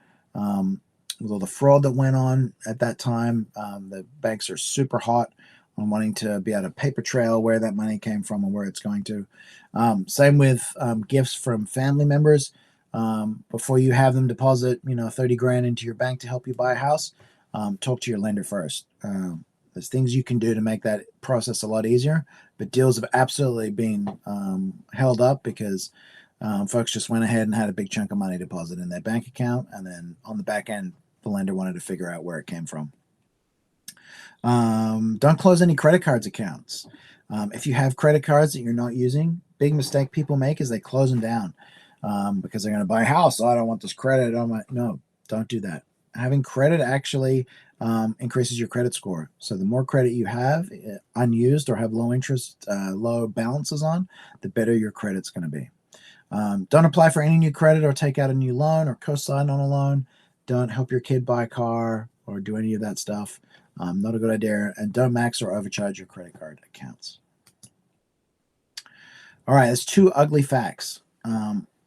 with all the fraud that went on at that time, the banks are super hot on wanting to be able to paper trail where that money came from and where it's going to. Same with gifts from family members. Before you have them deposit, 30 grand into your bank to help you buy a house, talk to your lender first. There's things you can do to make that process a lot easier, but deals have absolutely been held up because folks just went ahead and had a big chunk of money deposited in their bank account, and then on the back end, the lender wanted to figure out where it came from. Don't close any credit cards accounts. If you have credit cards that you're not using, big mistake people make is they close them down because they're going to buy a house. Oh, I don't want this credit. No, don't do that. Having credit actually increases your credit score. So the more credit you have unused or have low interest, low balances on, the better your credit's going to be. Don't apply for any new credit or take out a new loan or co-sign on a loan. Don't help your kid buy a car or do any of that stuff. Not a good idea. And don't max or overcharge your credit card accounts. All right, there's two ugly facts.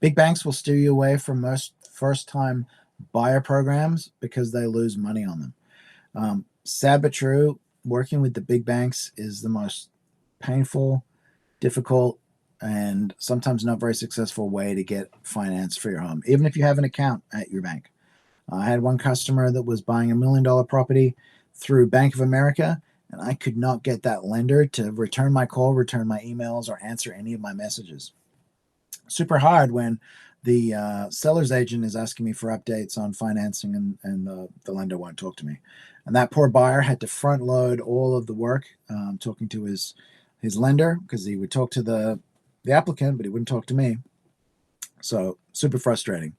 Big banks will steer you away from most first-time buyer programs because they lose money on them. Sad but true, working with the big banks is the most painful, difficult, and sometimes not very successful way to get finance for your home, even if you have an account at your bank. I had one customer that was buying $1 million property through Bank of America, and I could not get that lender to return my call, return my emails, or answer any of my messages. Super hard when the seller's agent is asking me for updates on financing and the lender won't talk to me. And that poor buyer had to front load all of the work talking to his lender because he would talk to the applicant, but he wouldn't talk to me. So super frustrating.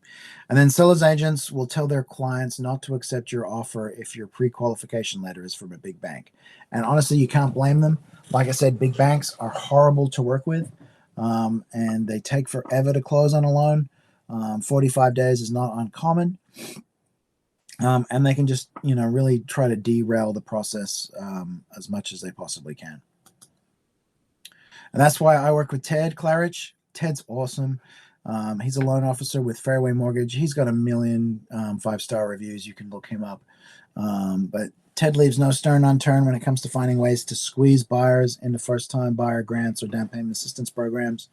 And then sellers agents will tell their clients not to accept your offer if your pre-qualification letter is from a big bank. And honestly, you can't blame them. Like I said, big banks are horrible to work with, and they take forever to close on a loan. 45 days is not uncommon. And they can just, really try to derail the process as much as they possibly can. And that's why I work with Ted Clarich. Ted's awesome. He's a loan officer with Fairway Mortgage. He's got 1 million 5-star reviews. You can look him up. But Ted leaves no stone unturned when it comes to finding ways to squeeze buyers into first-time buyer grants or down payment assistance programs.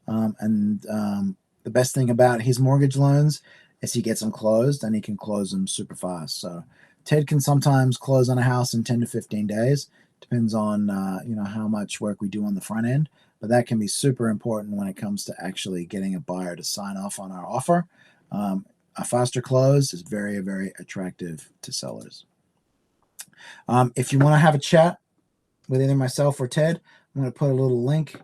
And the best thing about his mortgage loans is he gets them closed, and he can close them super fast. So Ted can sometimes close on a house in 10 to 15 days. Depends on how much work we do on the front end, but that can be super important when it comes to actually getting a buyer to sign off on our offer. A faster close is very, very attractive to sellers. If you want to have a chat with either myself or Ted, I'm going to put a little link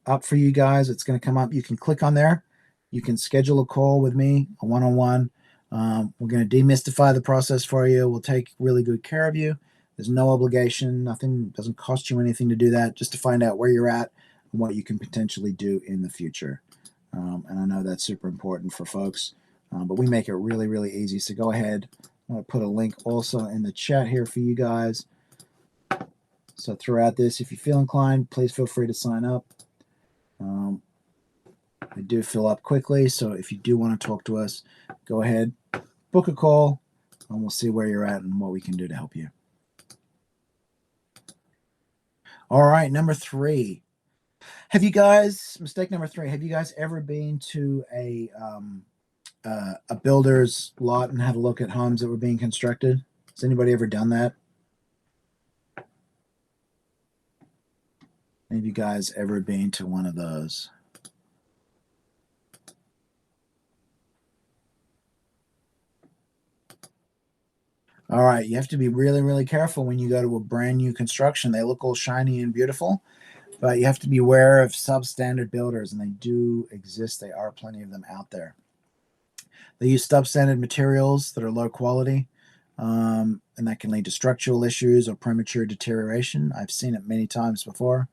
up for you guys. It's going to come up. You can click on there. You can schedule a call with me, a one-on-one. We're going to demystify the process for you. We'll take really good care of you. There's no obligation, nothing, doesn't cost you anything to do that, just to find out where you're at and what you can potentially do in the future. And I know that's super important for folks, but we make it really, really easy. So go ahead. I'm going to put a link also in the chat here for you guys. So throughout this, if you feel inclined, please feel free to sign up. They do fill up quickly, so if you do want to talk to us, go ahead, book a call, and we'll see where you're at and what we can do to help you. All right, number 3. Mistake number 3, have you guys ever been to a builder's lot and had a look at homes that were being constructed? Has anybody ever done that? Have you guys ever been to one of those? All right, you have to be really, really careful when you go to a brand new construction. They look all shiny and beautiful, but you have to be aware of substandard builders, and they do exist. There are plenty of them out there. They use substandard materials that are low quality, and that can lead to structural issues or premature deterioration. I've seen it many times before.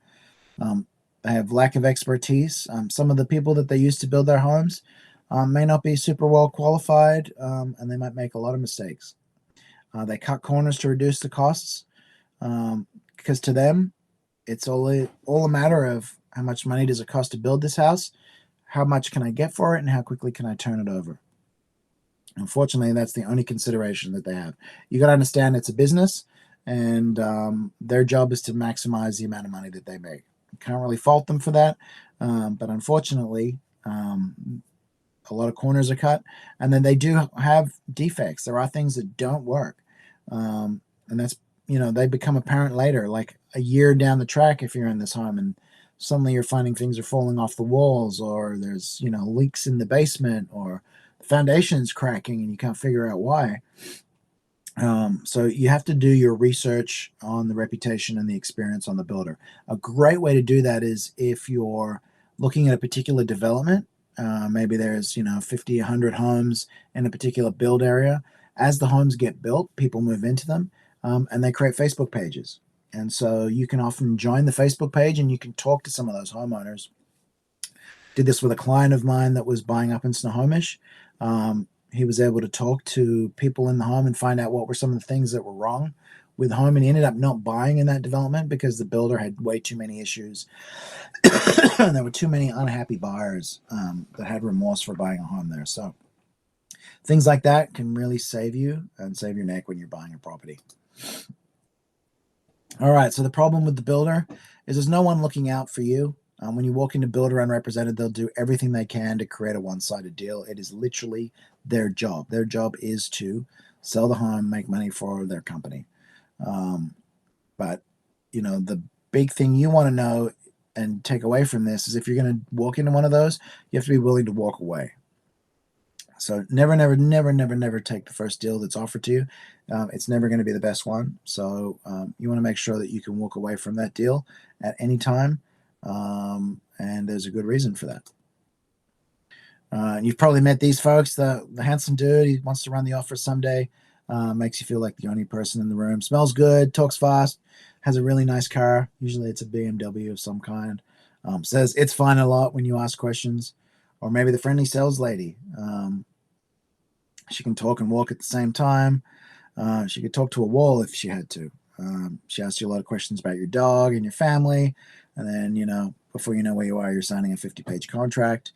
Um, they have lack of expertise. Some of the people that they use to build their homes may not be super well qualified, and they might make a lot of mistakes. They cut corners to reduce the costs because to them, it's all a matter of how much money does it cost to build this house, how much can I get for it, and how quickly can I turn it over. Unfortunately, that's the only consideration that they have. You got to understand it's a business, and their job is to maximize the amount of money that they make. You can't really fault them for that, but unfortunately, a lot of corners are cut, and then they do have defects. There are things that don't work, and that's they become apparent later, like a year down the track. If you're in this home and suddenly you're finding things are falling off the walls, or there's leaks in the basement, or the foundation's cracking, and you can't figure out why. So you have to do your research on the reputation and the experience on the builder. A great way to do that is if you're looking at a particular development. Maybe there's 50, 100 homes in a particular build area. As the homes get built, people move into them, and they create Facebook pages. And so you can often join the Facebook page and you can talk to some of those homeowners. Did this with a client of mine that was buying up in Snohomish. He was able to talk to people in the home and find out what were some of the things that were wrong with the home, and he ended up not buying in that development because the builder had way too many issues. And there were too many unhappy buyers that had remorse for buying a home there. So things like that can really save you and save your neck when you're buying a property. All right, so the problem with the builder is there's no one looking out for you. When you walk into builder unrepresented, they'll do everything they can to create a one-sided deal. It is literally their job. Their job is to sell the home, make money for their company. But the big thing you want to know and take away from this is if you're going to walk into one of those, you have to be willing to walk away. So never, never, never, never, never take the first deal that's offered to you. It's never going to be the best one. So you want to make sure that you can walk away from that deal at any time. And there's a good reason for that. You've probably met these folks. The handsome dude, he wants to run the office someday. Makes you feel like the only person in the room. Smells good, talks fast, has a really nice car. Usually it's a BMW of some kind. Says it's fine a lot when you ask questions. Or maybe the friendly sales lady. She can talk and walk at the same time. She could talk to a wall if she had to. She asks you a lot of questions about your dog and your family. And then, before you know where you are, you're signing a 50-page contract.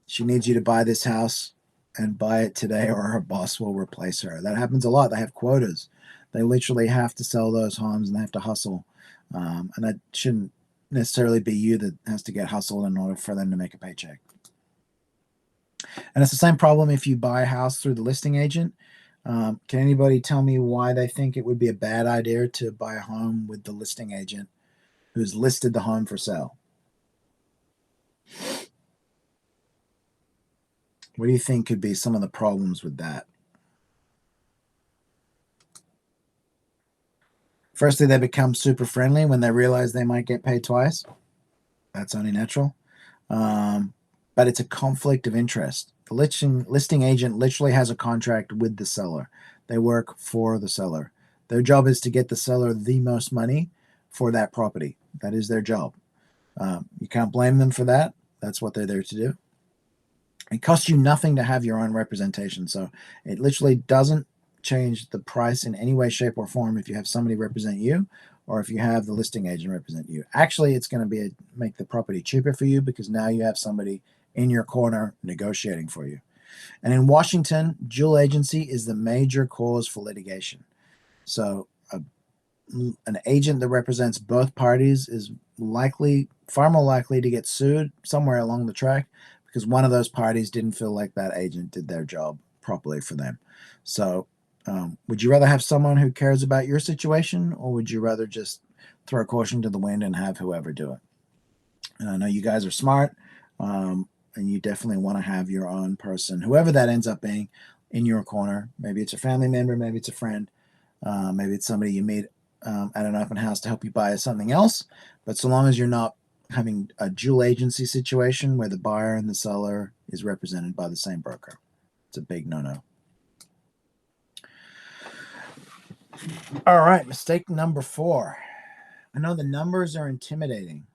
She needs you to buy this house and buy it today or her boss will replace her. That happens a lot. They have quotas. They literally have to sell those homes and they have to hustle. And that shouldn't necessarily be you that has to get hustled in order for them to make a paycheck. And it's the same problem if you buy a house through the listing agent. Can anybody tell me why they think it would be a bad idea to buy a home with the listing agent who's listed the home for sale? What do you think could be some of the problems with that? Firstly, they become super friendly when they realize they might get paid twice. That's only natural. But it's a conflict of interest. The listing agent literally has a contract with the seller. They work for the seller. Their job is to get the seller the most money for that property. That is their job. You can't blame them for that. That's what they're there to do. It costs you nothing to have your own representation. So it literally doesn't change the price in any way, shape, or form if you have somebody represent you or if you have the listing agent represent you. Actually, it's going to make the property cheaper for you because now you have somebody in your corner negotiating for you. And in Washington, dual agency is the major cause for litigation. So an agent that represents both parties is far more likely to get sued somewhere along the track because one of those parties didn't feel like that agent did their job properly for them. So would you rather have someone who cares about your situation, or would you rather just throw caution to the wind and have whoever do it. And I know you guys are smart, and you definitely want to have your own person, whoever that ends up being, in your corner. Maybe it's a family member, maybe it's a friend, maybe it's somebody you meet at an open house to help you buy something else. But so long as you're not having a dual agency situation where the buyer and the seller is represented by the same broker, it's a big no-no. All right, mistake number 4. I know the numbers are intimidating.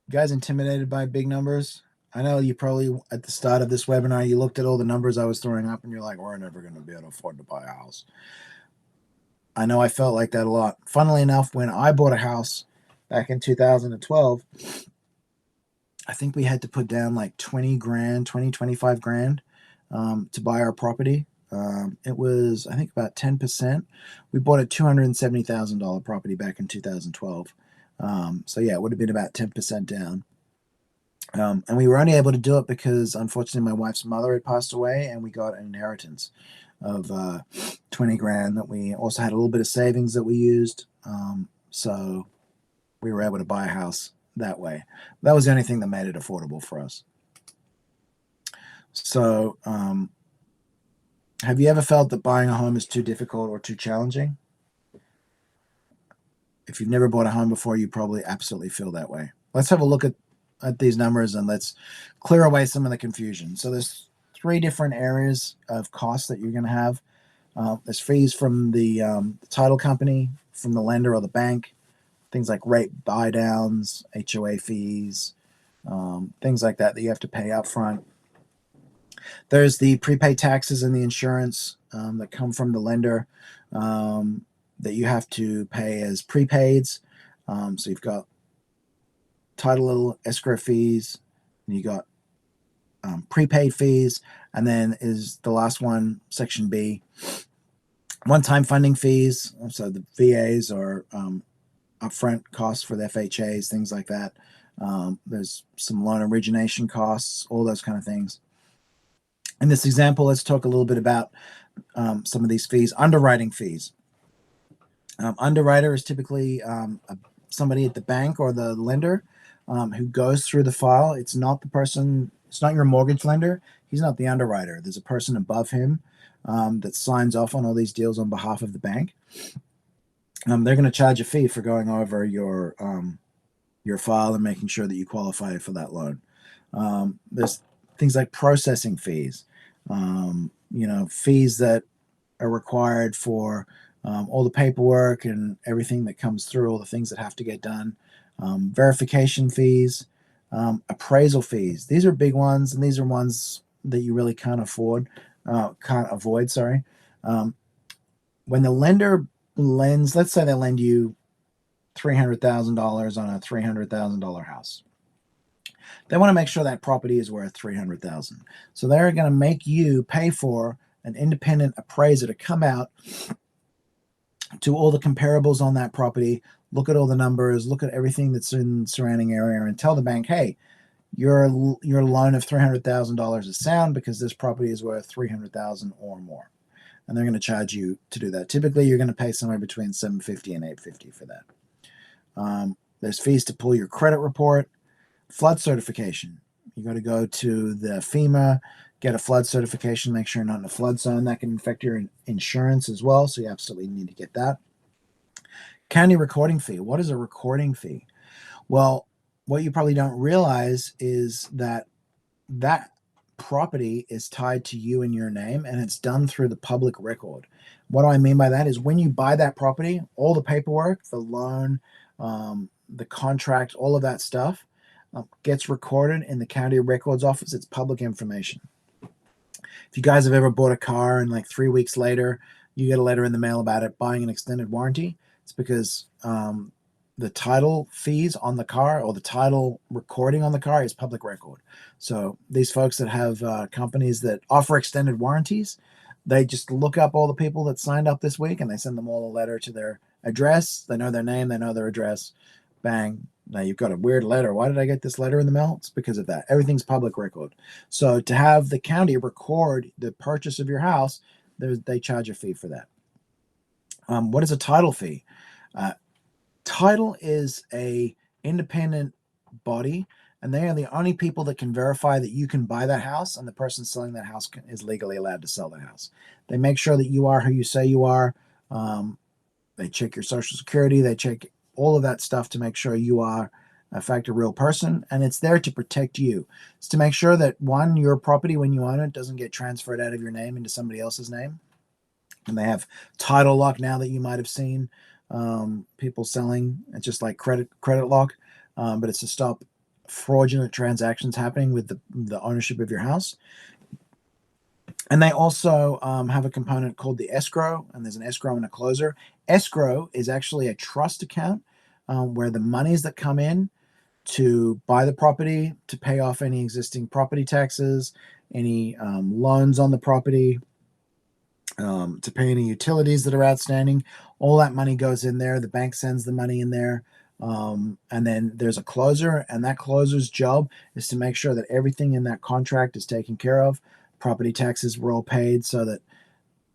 You guys intimidated by big numbers? I know you probably, at the start of this webinar, you looked at all the numbers I was throwing up and you're like, we're never going to be able to afford to buy a house. I know I felt like that a lot. Funnily enough, when I bought a house back in 2012, I think we had to put down like 20 grand, 20, 25 grand to buy our property. It was, I think, about 10%. We bought a $270,000 property back in 2012. So yeah, it would have been about 10% down. And we were only able to do it because, unfortunately, my wife's mother had passed away, and we got an inheritance of 20 grand that we also had a little bit of savings that we used. So we were able to buy a house that way. That was the only thing that made it affordable for us. So have you ever felt that buying a home is too difficult or too challenging? If you've never bought a home before, you probably absolutely feel that way. Let's have a look at these numbers and let's clear away some of the confusion. So there's 3 different areas of costs that you're going to have. There's fees from the title company, from the lender or the bank, things like rate buy downs, HOA fees, things like that you have to pay up front. There's the prepaid taxes and the insurance that come from the lender that you have to pay as prepaids. So you've got title escrow fees, and you got prepaid fees, and then is the last one, section B, one-time funding fees. So the VAs are upfront costs for the FHAs, things like that. There's some loan origination costs, all those kind of things. In this example, let's talk a little bit about some of these fees. Underwriting fees. Underwriter is typically somebody at the bank or the lender who goes through the file. It's not the person, it's not your mortgage lender. He's not the underwriter. There's a person above him that signs off on all these deals on behalf of the bank. They're going to charge a fee for going over your file and making sure that you qualify for that loan. There's things like processing fees, fees that are required for all the paperwork and everything that comes through, all the things that have to get done, verification fees, appraisal fees. These are big ones, and these are ones that you really can't avoid. When the lender lends, let's say they lend you $300,000 on a $300,000 house. They want to make sure that property is worth $300,000. So they're going to make you pay for an independent appraiser to come out to all the comparables on that property, look at all the numbers, look at everything that's in the surrounding area, and tell the bank, hey, your loan of $300,000 is sound because this property is worth $300,000 or more. And they're going to charge you to do that. Typically, you're going to pay somewhere between $750 and $850 for that. There's fees to pull your credit report, flood certification. You got to go to the FEMA, get a flood certification, make sure you're not in a flood zone. That can affect your insurance as well, so you absolutely need to get that. County recording fee. What is a recording fee? Well, what you probably don't realize is that property is tied to you in your name, and it's done through the public record. What do I mean by that is when you buy that property, all the paperwork, the loan, the contract, all of that stuff gets recorded in the county records office. It's public information. If you guys have ever bought a car and like 3 weeks later you get a letter in the mail about it buying an extended warranty, it's because the title fees on the car or the title recording on the car is public record. So these folks that have companies that offer extended warranties, they just look up all the people that signed up this week and they send them all a letter to their address. They know their name, they know their address. Bang. Now you've got a weird letter. Why did I get this letter in the mail? It's because of that. Everything's public record. So to have the county record the purchase of your house, they charge a fee for that. What is a title fee? Title is a independent body, and they are the only people that can verify that you can buy that house and the person selling that house is legally allowed to sell the house. They make sure that you are who you say you are. They check your social security. They check all of that stuff to make sure you are, in fact, a real person. And it's there to protect you. It's to make sure that, one, your property, when you own it, doesn't get transferred out of your name into somebody else's name. And they have title lock now that you might have seen people selling. It's just like credit lock, but it's to stop fraudulent transactions happening with the ownership of your house. And they also have a component called the escrow, and there's an escrow and a closer. Escrow is actually a trust account where the monies that come in to buy the property, to pay off any existing property taxes, any loans on the property, to pay any utilities that are outstanding, all that money goes in there. The bank sends the money in there. And then there's a closer, and that closer's job is to make sure that everything in that contract is taken care of. Property taxes were all paid so that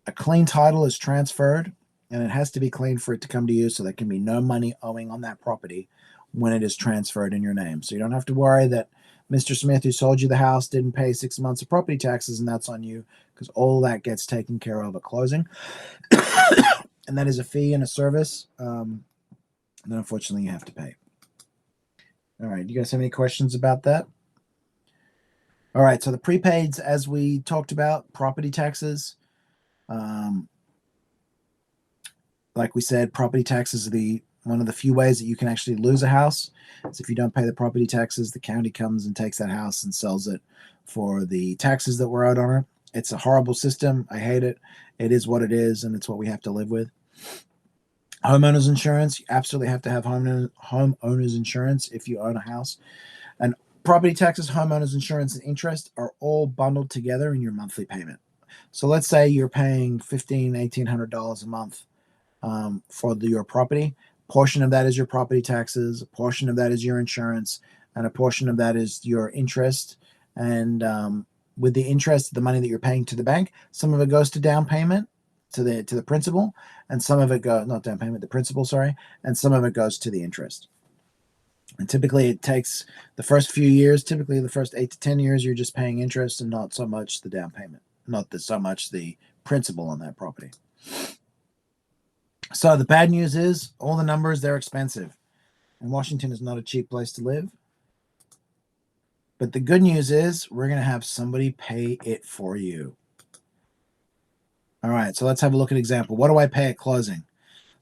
a clean title is transferred, and it has to be clean for it to come to you, so there can be no money owing on that property when it is transferred in your name. So you don't have to worry that Mr. Smith, who sold you the house, didn't pay 6 months of property taxes, and that's on you, because all that gets taken care of at closing. And that is a fee and a service that unfortunately you have to pay. All right, do you guys have any questions about that? All right, so the prepaids, as we talked about, property taxes. Like we said, property taxes are one of the few ways that you can actually lose a house. So if you don't pay the property taxes, the county comes and takes that house and sells it for the taxes that were owed on it. It's a horrible system. I hate it. It is what it is, and it's what we have to live with. Homeowners insurance, you absolutely have to have homeowners insurance if you own a house. And property taxes, homeowners insurance, and interest are all bundled together in your monthly payment. So let's say you're paying $1,800 a month for your property. A portion of that is your property taxes, a portion of that is your insurance, and a portion of that is your interest. And with the interest, the money that you're paying to the bank, some of it goes to down payment, to the principal, and some of it goes, not down payment, the principal, sorry, and some of it goes to the interest. And typically it takes the first few years, typically the first 8 to 10 years, you're just paying interest and not so much the down payment, so much the principal on that property. So the bad news is all the numbers, they're expensive. And Washington is not a cheap place to live. But the good news is we're going to have somebody pay it for you. All right, so let's have a look at an example. What do I pay at closing?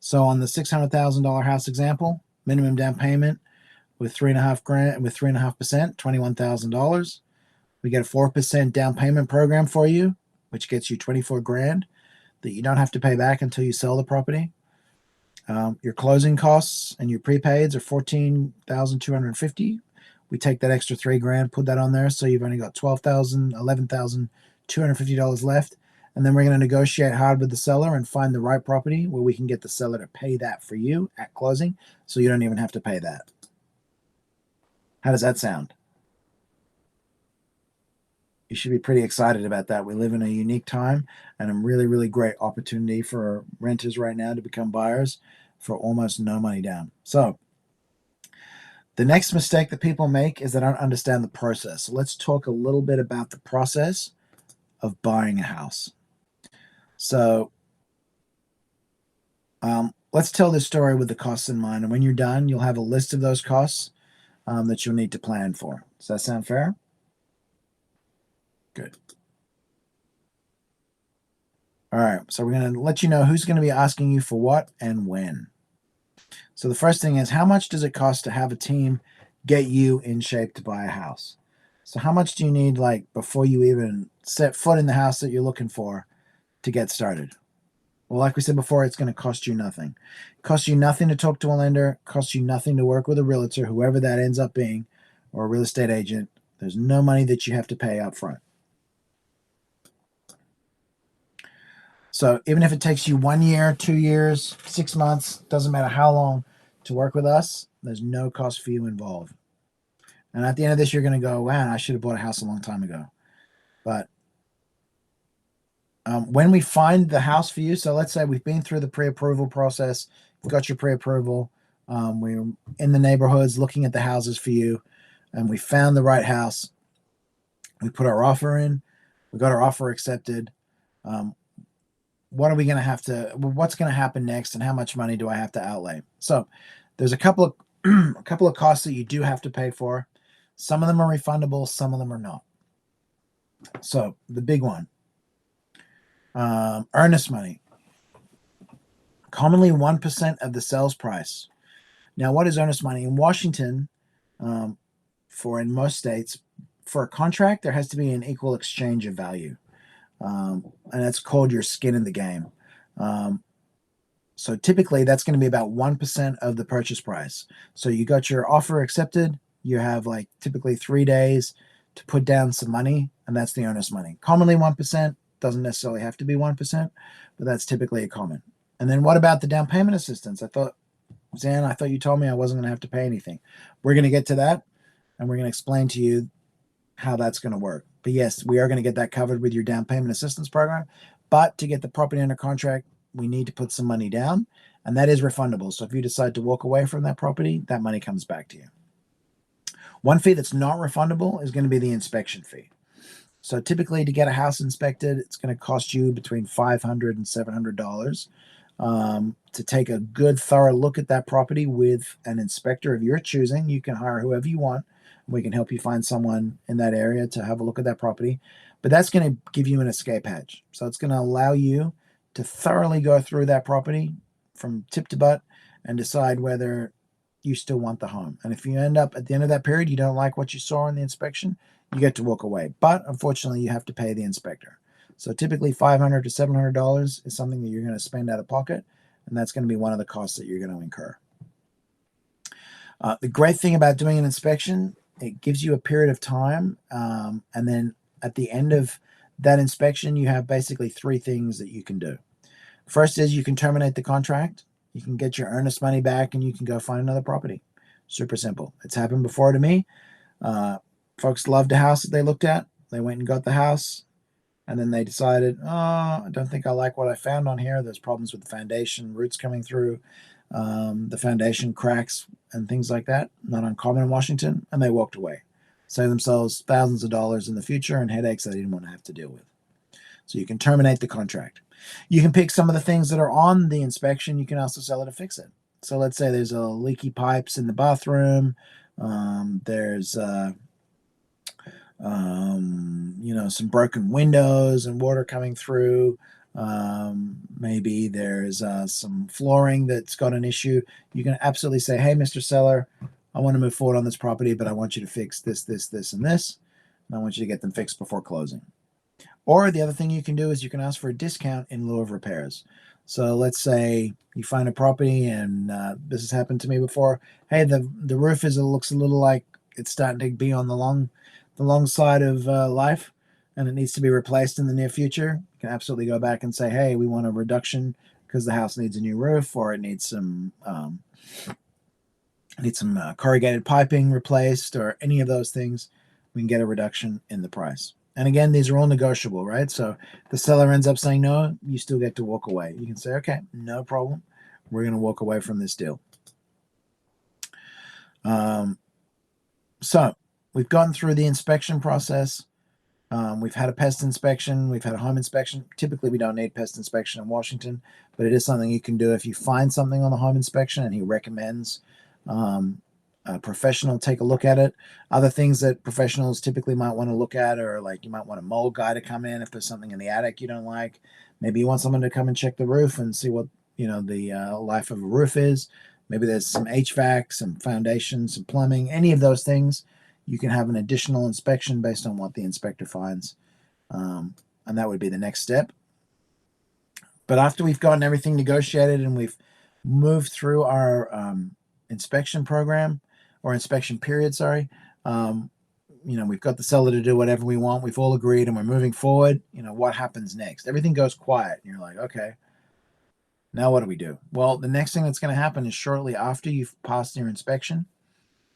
So on the $600,000 house example, minimum down payment with $3.5 with 3.5%, $21,000. We get a 4% down payment program for you, which gets you $24,000 that you don't have to pay back until you sell the property. Your closing costs and your prepaids are $14,250. We take that extra $3,000, put that on there, so you've only got $11,250 left. And then we're going to negotiate hard with the seller and find the right property where we can get the seller to pay that for you at closing, so you don't even have to pay that. How does that sound? You should be pretty excited about that. We live in a unique time and a really, really great opportunity for renters right now to become buyers for almost no money down. So the next mistake that people make is they don't understand the process. So let's talk a little bit about the process of buying a house. So let's tell this story with the costs in mind. And when you're done, you'll have a list of those costs that you'll need to plan for. Does that sound fair? Good. All right, so we're going to let you know who's going to be asking you for what and when. So the first thing is, how much does it cost to have a team get you in shape to buy a house? So how much do you need, like, before you even set foot in the house that you're looking for to get started? Well, like we said before, it's going to cost you nothing. It costs you nothing to talk to a lender. It costs you nothing to work with a realtor, whoever that ends up being, or a real estate agent. There's no money that you have to pay up front. So even if it takes you 1 year, 2 years, 6 months, doesn't matter how long to work with us, there's no cost for you involved. And at the end of this, you're going to go, wow, I should have bought a house a long time ago. But when we find the house for you, so let's say we've been through the pre-approval process, you've got your pre-approval, We were in the neighborhoods looking at the houses for you, and we found the right house. We put our offer in. We got our offer accepted. Um, what are we going to have to? What's going to happen next, and how much money do I have to outlay? So, there's a couple of a couple of costs that you do have to pay for. Some of them are refundable. Some of them are not. So, the big one, earnest money, commonly 1% of the sales price. Now, what is earnest money in Washington? For in most states, for a contract, there has to be an equal exchange of value. And that's called your skin in the game. So typically, that's going to be about 1% of the purchase price. So you got your offer accepted. You have like typically 3 days to put down some money, and that's the earnest money. Commonly 1%, doesn't necessarily have to be 1%, but that's typically a common. And then what about the down payment assistance? Zan, I thought you told me I wasn't going to have to pay anything. We're going to get to that, and we're going to explain to you how that's going to work. But yes, we are going to get that covered with your down payment assistance program. But to get the property under contract, we need to put some money down, and that is refundable. So if you decide to walk away from that property, that money comes back to you. One fee that's not refundable is going to be the inspection fee. So typically, to get a house inspected, it's going to cost you between $500 and $700 to take a good, thorough look at that property with an inspector of your choosing. You can hire whoever you want. We can help you find someone in that area to have a look at that property. But that's going to give you an escape hatch. So it's going to allow you to thoroughly go through that property from tip to butt and decide whether you still want the home. And if you end up at the end of that period, you don't like what you saw in the inspection, you get to walk away. But unfortunately, you have to pay the inspector. So typically $500 to $700 is something that you're going to spend out of pocket, and that's going to be one of the costs that you're going to incur. The great thing about doing an inspection, it gives you a period of time, and then at the end of that inspection, you have basically 3 things that you can do. First is you can terminate the contract, you can get your earnest money back, and you can go find another property. Super simple. It's happened before to me. Folks loved a house that they looked at. They went and got the house, and then they decided, oh, I don't think I like what I found on here. There's problems with the foundation, roots coming through, the foundation cracks and things like that. Not uncommon in Washington, and they walked away. Save themselves thousands of dollars in the future and headaches they didn't want to have to deal with. So you can terminate the contract. You can pick some of the things that are on the inspection. You can also sell it to fix it. So let's say there's a leaky pipes in the bathroom. There's some broken windows and water coming through. Maybe there's some flooring that's got an issue. You can absolutely say, hey, Mr. Seller, I want to move forward on this property, but I want you to fix this, this, this, and this. And I want you to get them fixed before closing. Or the other thing you can do is you can ask for a discount in lieu of repairs. So let's say you find a property, and this has happened to me before. Hey, the roof looks a little like it's starting to be on the long side of life, and it needs to be replaced in the near future. You can absolutely go back and say, hey, we want a reduction because the house needs a new roof, or it needs some corrugated piping replaced, or any of those things. We can get a reduction in the price. And again, these are all negotiable, right? So if the seller ends up saying no, you still get to walk away. You can say, okay, no problem. We're going to walk away from this deal. So we've gone through the inspection process. We've had a pest inspection. We've had a home inspection. Typically, we don't need pest inspection in Washington, but it is something you can do if you find something on the home inspection and he recommends a professional take a look at it. Other things that professionals typically might want to look at are like you might want a mold guy to come in if there's something in the attic you don't like. Maybe you want someone to come and check the roof and see what the life of a roof is. Maybe there's some HVAC, some foundation, some plumbing, any of those things. You can have an additional inspection based on what the inspector finds, and that would be the next step. But after we've gotten everything negotiated and we've moved through our inspection program, or inspection period, sorry. We've got the seller to do whatever we want. We've all agreed and we're moving forward. What happens next? Everything goes quiet. And you're like, okay, now what do we do? Well, the next thing that's going to happen is shortly after you've passed your inspection,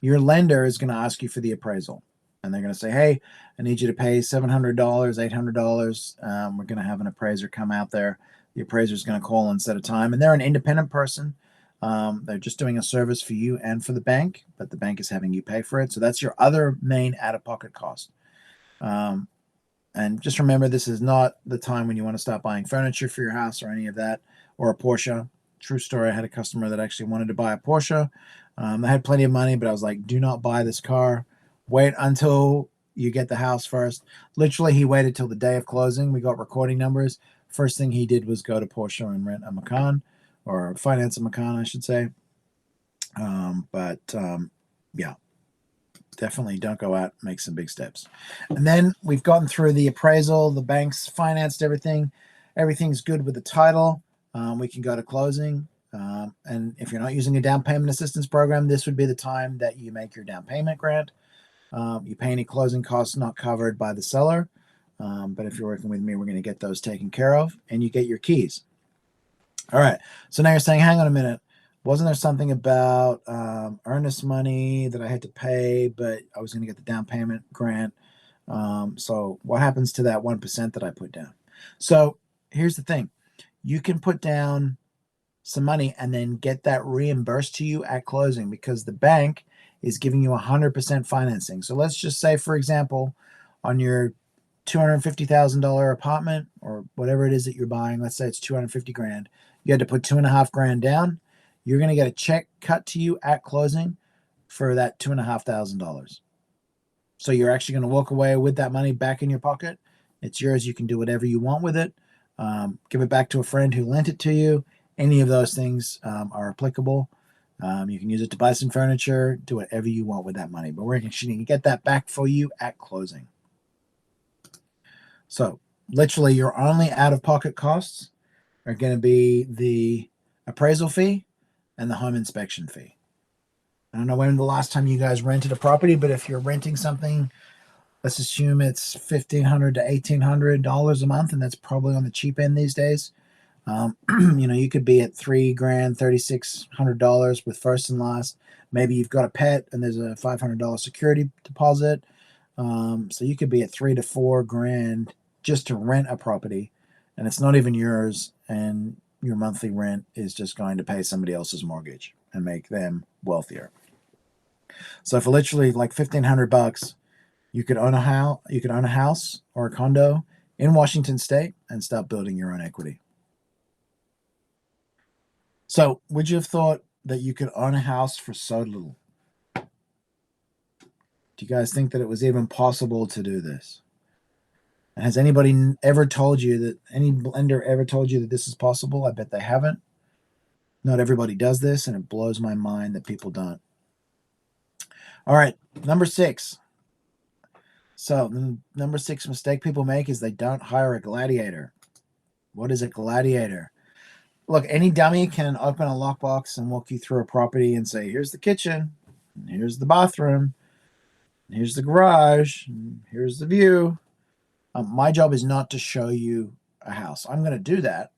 your lender is going to ask you for the appraisal. And they're going to say, hey, I need you to pay $700, $800. We're going to have an appraiser come out there. The appraiser is going to call and set a time. And they're an independent person. They're just doing a service for you and for the bank, but the bank is having you pay for it. So that's your other main out-of-pocket cost. And just remember, this is not the time when you want to start buying furniture for your house or any of that, or a Porsche. True story, I had a customer that actually wanted to buy a Porsche. I had plenty of money, but I was like, do not buy this car. Wait until you get the house first. Literally, he waited till the day of closing. We got recording numbers. First thing he did was go to Porsche and rent a Macan, or finance a Macan, I should say. Yeah, definitely don't go out, make some big steps. And then we've gotten through the appraisal, the bank's financed everything. Everything's good with the title. We can go to closing. And if you're not using a down payment assistance program, this would be the time that you make your down payment grant. You pay any closing costs not covered by the seller. But if you're working with me, we're going to get those taken care of, and you get your keys. All right. So now you're saying, hang on a minute. Wasn't there something about earnest money that I had to pay, but I was going to get the down payment grant? So what happens to that 1% that I put down? So here's the thing. You can put down some money and then get that reimbursed to you at closing, because the bank is giving you 100% financing. So let's just say, for example, on your $250,000 apartment or whatever it is that you're buying, let's say it's 250 grand, you had to put 2.5 grand down. You're going to get a check cut to you at closing for that $2,500. So you're actually going to walk away with that money back in your pocket. It's yours. You can do whatever you want with it. Give it back to a friend who lent it to you. Any of those things are applicable. You can use it to buy some furniture, do whatever you want with that money. But we're going to get that back for you at closing. So literally your only out-of-pocket costs are going to be the appraisal fee and the home inspection fee. I don't know when the last time you guys rented a property, but if you're renting something, let's assume it's $1,500 to $1,800 a month, and that's probably on the cheap end these days. You could be at $3 grand, $3,600 with first and last. Maybe you've got a pet and there's a $500 security deposit. So you could be at $3 to $4 grand just to rent a property, and it's not even yours, and your monthly rent is just going to pay somebody else's mortgage and make them wealthier. So for literally like $1,500, you could own a house. You could own a house or a condo in Washington State and start building your own equity. So would you have thought that you could own a house for so little? Do you guys think that it was even possible to do this? And has anybody ever told you that, any lender ever told you that this is possible? I bet they haven't. Not everybody does this, and it blows my mind that people don't. All right, number 6. So the number 6 mistake people make is they don't hire a gladiator. What is a gladiator? Look, any dummy can open a lockbox and walk you through a property and say, here's the kitchen, and here's the bathroom, and here's the garage, and here's the view. My job is not to show you a house. I'm going to do that,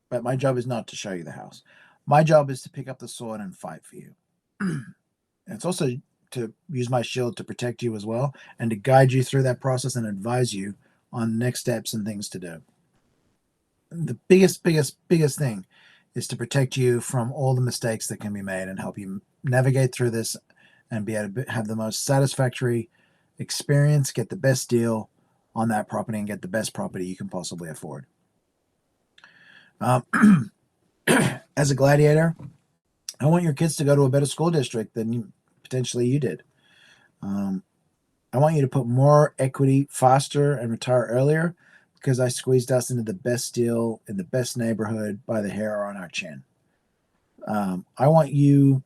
but my job is not to show you the house. My job is to pick up the sword and fight for you. And it's also to use my shield to protect you as well, and to guide you through that process and advise you on next steps and things to do. The biggest thing is to protect you from all the mistakes that can be made and help you navigate through this and be able to have the most satisfactory experience, get the best deal on that property, and get the best property you can possibly afford. As a gladiator, I want your kids to go to a better school district than potentially you did. I want you to put more equity faster and retire earlier, because I squeezed us into the best deal in the best neighborhood by the hair on our chin. I want you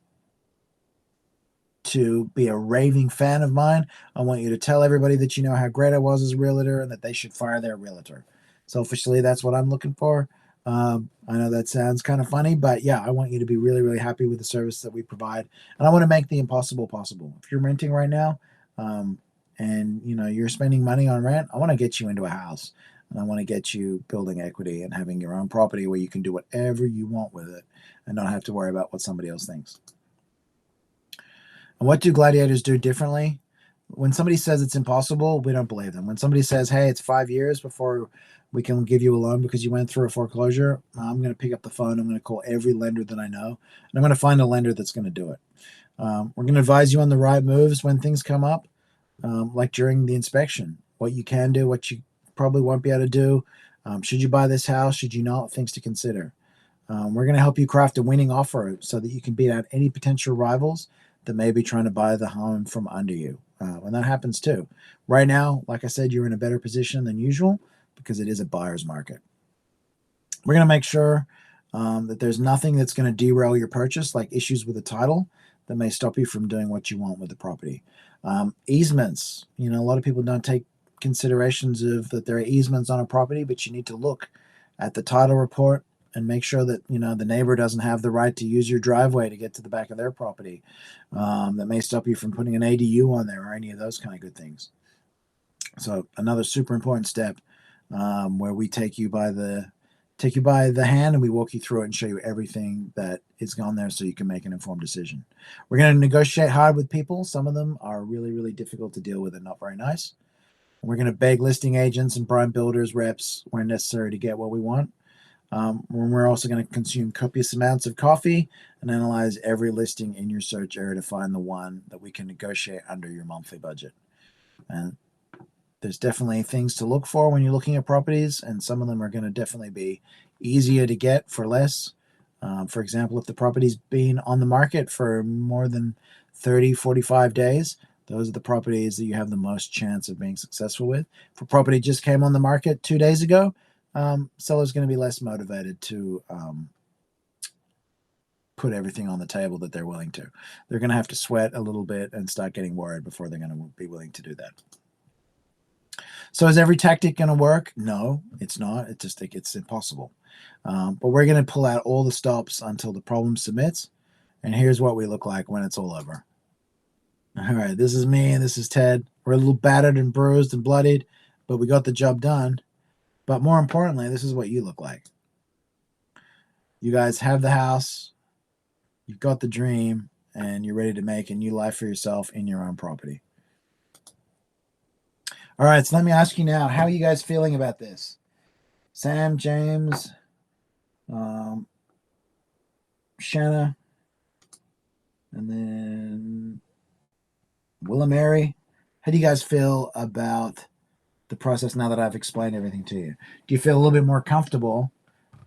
to be a raving fan of mine. I want you to tell everybody that you know how great I was as a realtor and that they should fire their realtor. Selfishly, that's what I'm looking for. I know that sounds kind of funny, but yeah, I want you to be really, really happy with the service that we provide. And I want to make the impossible possible. If you're renting right now, and you're spending money on rent, I want to get you into a house, and I want to get you building equity and having your own property where you can do whatever you want with it and not have to worry about what somebody else thinks. And what do gladiators do differently? When somebody says it's impossible, we don't believe them. When somebody says, hey, it's 5 years before we can give you a loan because you went through a foreclosure, I'm going to pick up the phone. I'm going to call every lender that I know, and I'm going to find a lender that's going to do it. We're going to advise you on the right moves when things come up, like during the inspection, what you can do, what you probably won't be able to do. Should you buy this house? Should you not? Things to consider. We're going to help you craft a winning offer so that you can beat out any potential rivals that may be trying to buy the home from under you. And that happens too. Right now, like I said, you're in a better position than usual because it is a buyer's market. We're going to make sure that there's nothing that's going to derail your purchase, like issues with the title that may stop you from doing what you want with the property. Easements, a lot of people don't take considerations of that there are easements on a property, but you need to look at the title report and make sure that the neighbor doesn't have the right to use your driveway to get to the back of their property. That may stop you from putting an ADU on there or any of those kind of good things. So another super important step where we take you by the hand and we walk you through it and show you everything that is on there so you can make an informed decision. We're going to negotiate hard with people. Some of them are really, really difficult to deal with and not very nice. We're going to beg listing agents and prime builders reps where necessary to get what we want. We're also going to consume copious amounts of coffee and analyze every listing in your search area to find the one that we can negotiate under your monthly budget. And there's definitely things to look for when you're looking at properties, and some of them are going to definitely be easier to get for less. For example, if the property's been on the market for more than 30, 45 days, those are the properties that you have the most chance of being successful with. If a property just came on the market 2 days ago, seller's going to be less motivated to put everything on the table that they're willing to. They're going to have to sweat a little bit and start getting worried before they're going to be willing to do that. So is every tactic going to work? No, it's not. It's impossible. But we're going to pull out all the stops until the problem submits. And here's what we look like when it's all over. All right, this is me and this is Ted. We're a little battered and bruised and bloodied, but we got the job done. But more importantly, this is what you look like. You guys have the house, you've got the dream, and you're ready to make a new life for yourself in your own property. All right, so let me ask you now, how are you guys feeling about this? Sam, James, Shanna, and then Willa Mary. How do you guys feel about the process now that I've explained everything to you? Do you feel a little bit more comfortable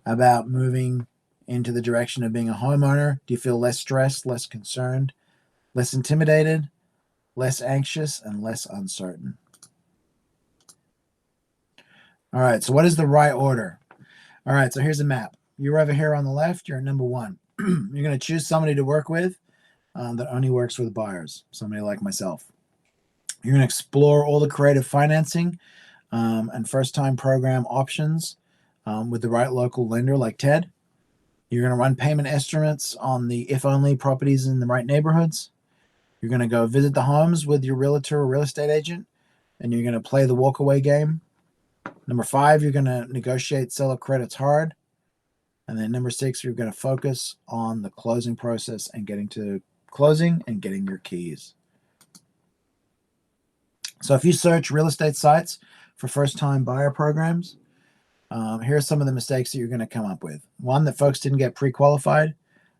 about moving into the direction of being a homeowner? Do you feel less stressed, less concerned, less intimidated, less anxious, and less uncertain? All right, so what is the right order? All right, so here's a map. You're over here on the left, you're at number 1. You're going to choose somebody to work with that only works with buyers, somebody like myself. You're going to explore all the creative financing and first-time program options with the right local lender like Ted. You're going to run payment estimates on the if-only properties in the right neighborhoods. You're going to go visit the homes with your realtor or real estate agent, and you're going to play the walk-away game. Number 5, you're going to negotiate seller credits hard. And then number 6, you're going to focus on the closing process and getting to closing and getting your keys. So if you search real estate sites for first-time buyer programs, here are some of the mistakes that you're going to come up with. 1, that folks didn't get pre-qualified.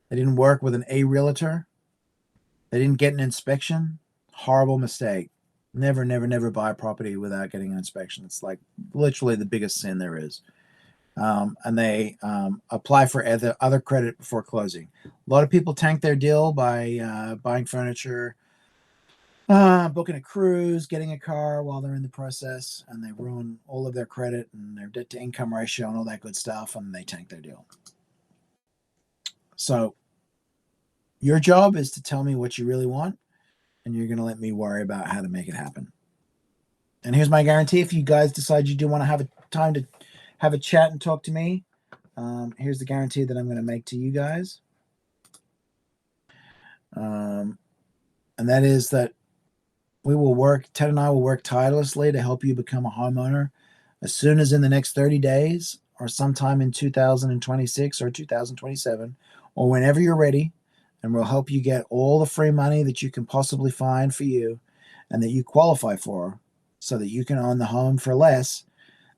They didn't work with an A realtor. They didn't get an inspection. Horrible mistake. Never, never, never buy a property without getting an inspection. It's like literally the biggest sin there is. And they apply for other credit before closing. A lot of people tank their deal by buying furniture, booking a cruise, getting a car while they're in the process, and they ruin all of their credit and their debt to income ratio and all that good stuff, and they tank their deal. So your job is to tell me what you really want, and you're going to let me worry about how to make it happen. And here's my guarantee. If you guys decide you do want to have a time to have a chat and talk to me, here's the guarantee that I'm going to make to you guys. And that is that Ted and I will work tirelessly to help you become a homeowner as soon as in the next 30 days or sometime in 2026 or 2027 or whenever you're ready. And we'll help you get all the free money that you can possibly find for you and that you qualify for, so that you can own the home for less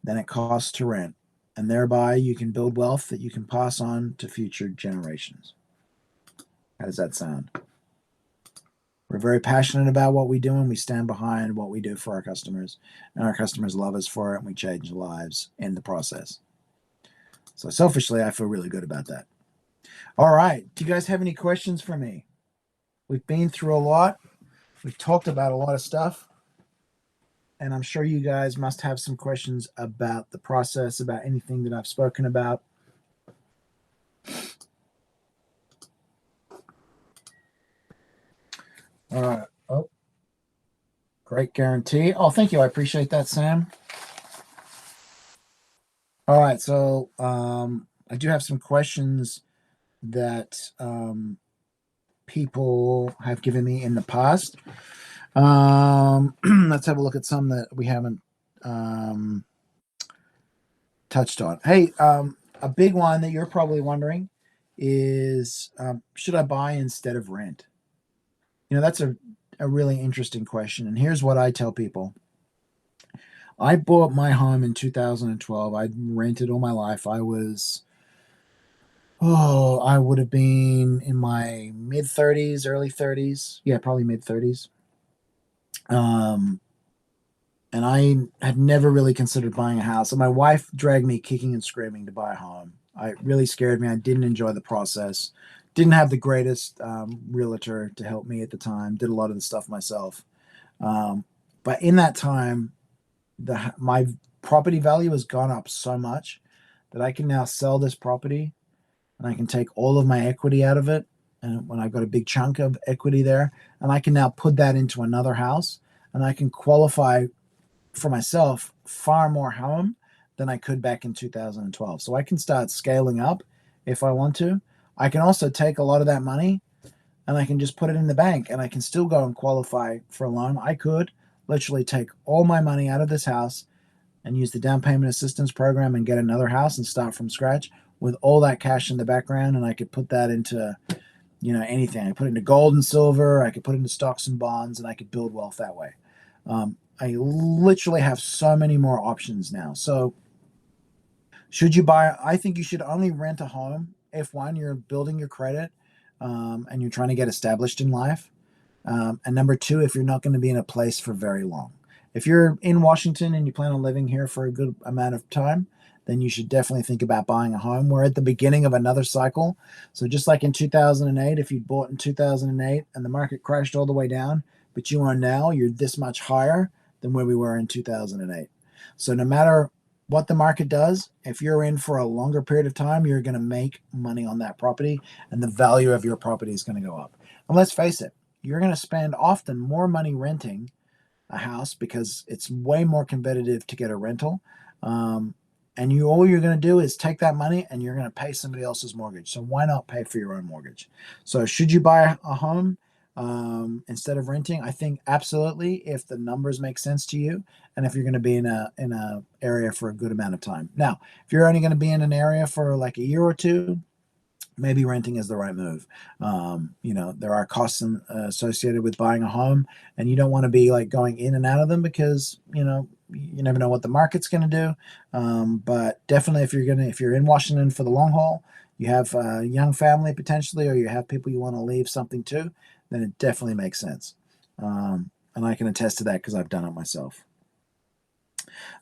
than it costs to rent. And thereby you can build wealth that you can pass on to future generations. How does that sound? We're very passionate about what we do, and we stand behind what we do for our customers. And our customers love us for it, and we change lives in the process. So selfishly, I feel really good about that. All right. Do you guys have any questions for me? We've been through a lot. We've talked about a lot of stuff. And I'm sure you guys must have some questions about the process, about anything that I've spoken about. All right. Oh, great guarantee. Oh, thank you. I appreciate that, Sam. All right. So I do have some questions that people have given me in the past. Let's have a look at some that we haven't touched on. Hey, a big one that you're probably wondering is, should I buy instead of rent? That's a really interesting question. And here's what I tell people. I bought my home in 2012. I rented all my life. I would have been in my mid 30s, early 30s. Yeah, probably mid 30s. And I had never really considered buying a house. And my wife dragged me kicking and screaming to buy a home. It really scared me. I didn't enjoy the process. Didn't have the greatest realtor to help me at the time. Did a lot of the stuff myself. But in that time, my property value has gone up so much that I can now sell this property, and I can take all of my equity out of it. And when I've got a big chunk of equity there, and I can now put that into another house, and I can qualify for myself far more home than I could back in 2012. So I can start scaling up if I want to. I can also take a lot of that money and I can just put it in the bank, and I can still go and qualify for a loan. I could literally take all my money out of this house and use the down payment assistance program and get another house and start from scratch with all that cash in the background. And I could put that into, anything. I put it into gold and silver. I could put it into stocks and bonds, and I could build wealth that way. I literally have so many more options now. So should you buy? I think you should only rent a home if, one, you're building your credit and you're trying to get established in life. And number two, if you're not going to be in a place for very long. If you're in Washington and you plan on living here for a good amount of time, then you should definitely think about buying a home. We're at the beginning of another cycle. So just like in 2008, if you bought in 2008 and the market crashed all the way down, but you are now, you're this much higher than where we were in 2008. So no matter what the market does, if you're in for a longer period of time, you're going to make money on that property, and the value of your property is going to go up. And let's face it, you're going to spend often more money renting a house because it's way more competitive to get a rental. And all you're going to do is take that money and you're going to pay somebody else's mortgage. So why not pay for your own mortgage? So should you buy a home instead of renting? I think absolutely, if the numbers make sense to you, and if you're going to be in a area for a good amount of time. Now, if you're only going to be in an area for like a year or two, maybe renting is the right move. There are costs associated with buying a home, and you don't want to be like going in and out of them because you never know what the market's going to do. But definitely, if you're in Washington for the long haul, you have a young family potentially, or you have people you want to leave something to, then it definitely makes sense. And I can attest to that because I've done it myself.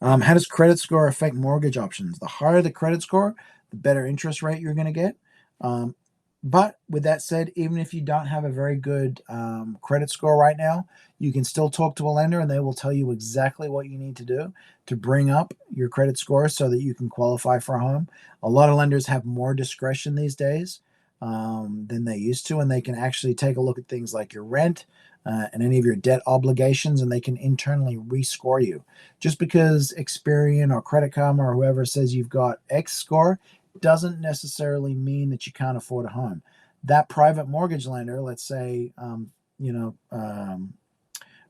How does credit score affect mortgage options? The higher the credit score, the better interest rate you're going to get. But with that said, even if you don't have a very good credit score right now, you can still talk to a lender and they will tell you exactly what you need to do to bring up your credit score so that you can qualify for a home. A lot of lenders have more discretion these days than they used to, and they can actually take a look at things like your rent and any of your debt obligations, and they can internally rescore you. Just because Experian or Credit Karma or whoever says you've got X score doesn't necessarily mean that you can't afford a home. That private mortgage lender, let's say,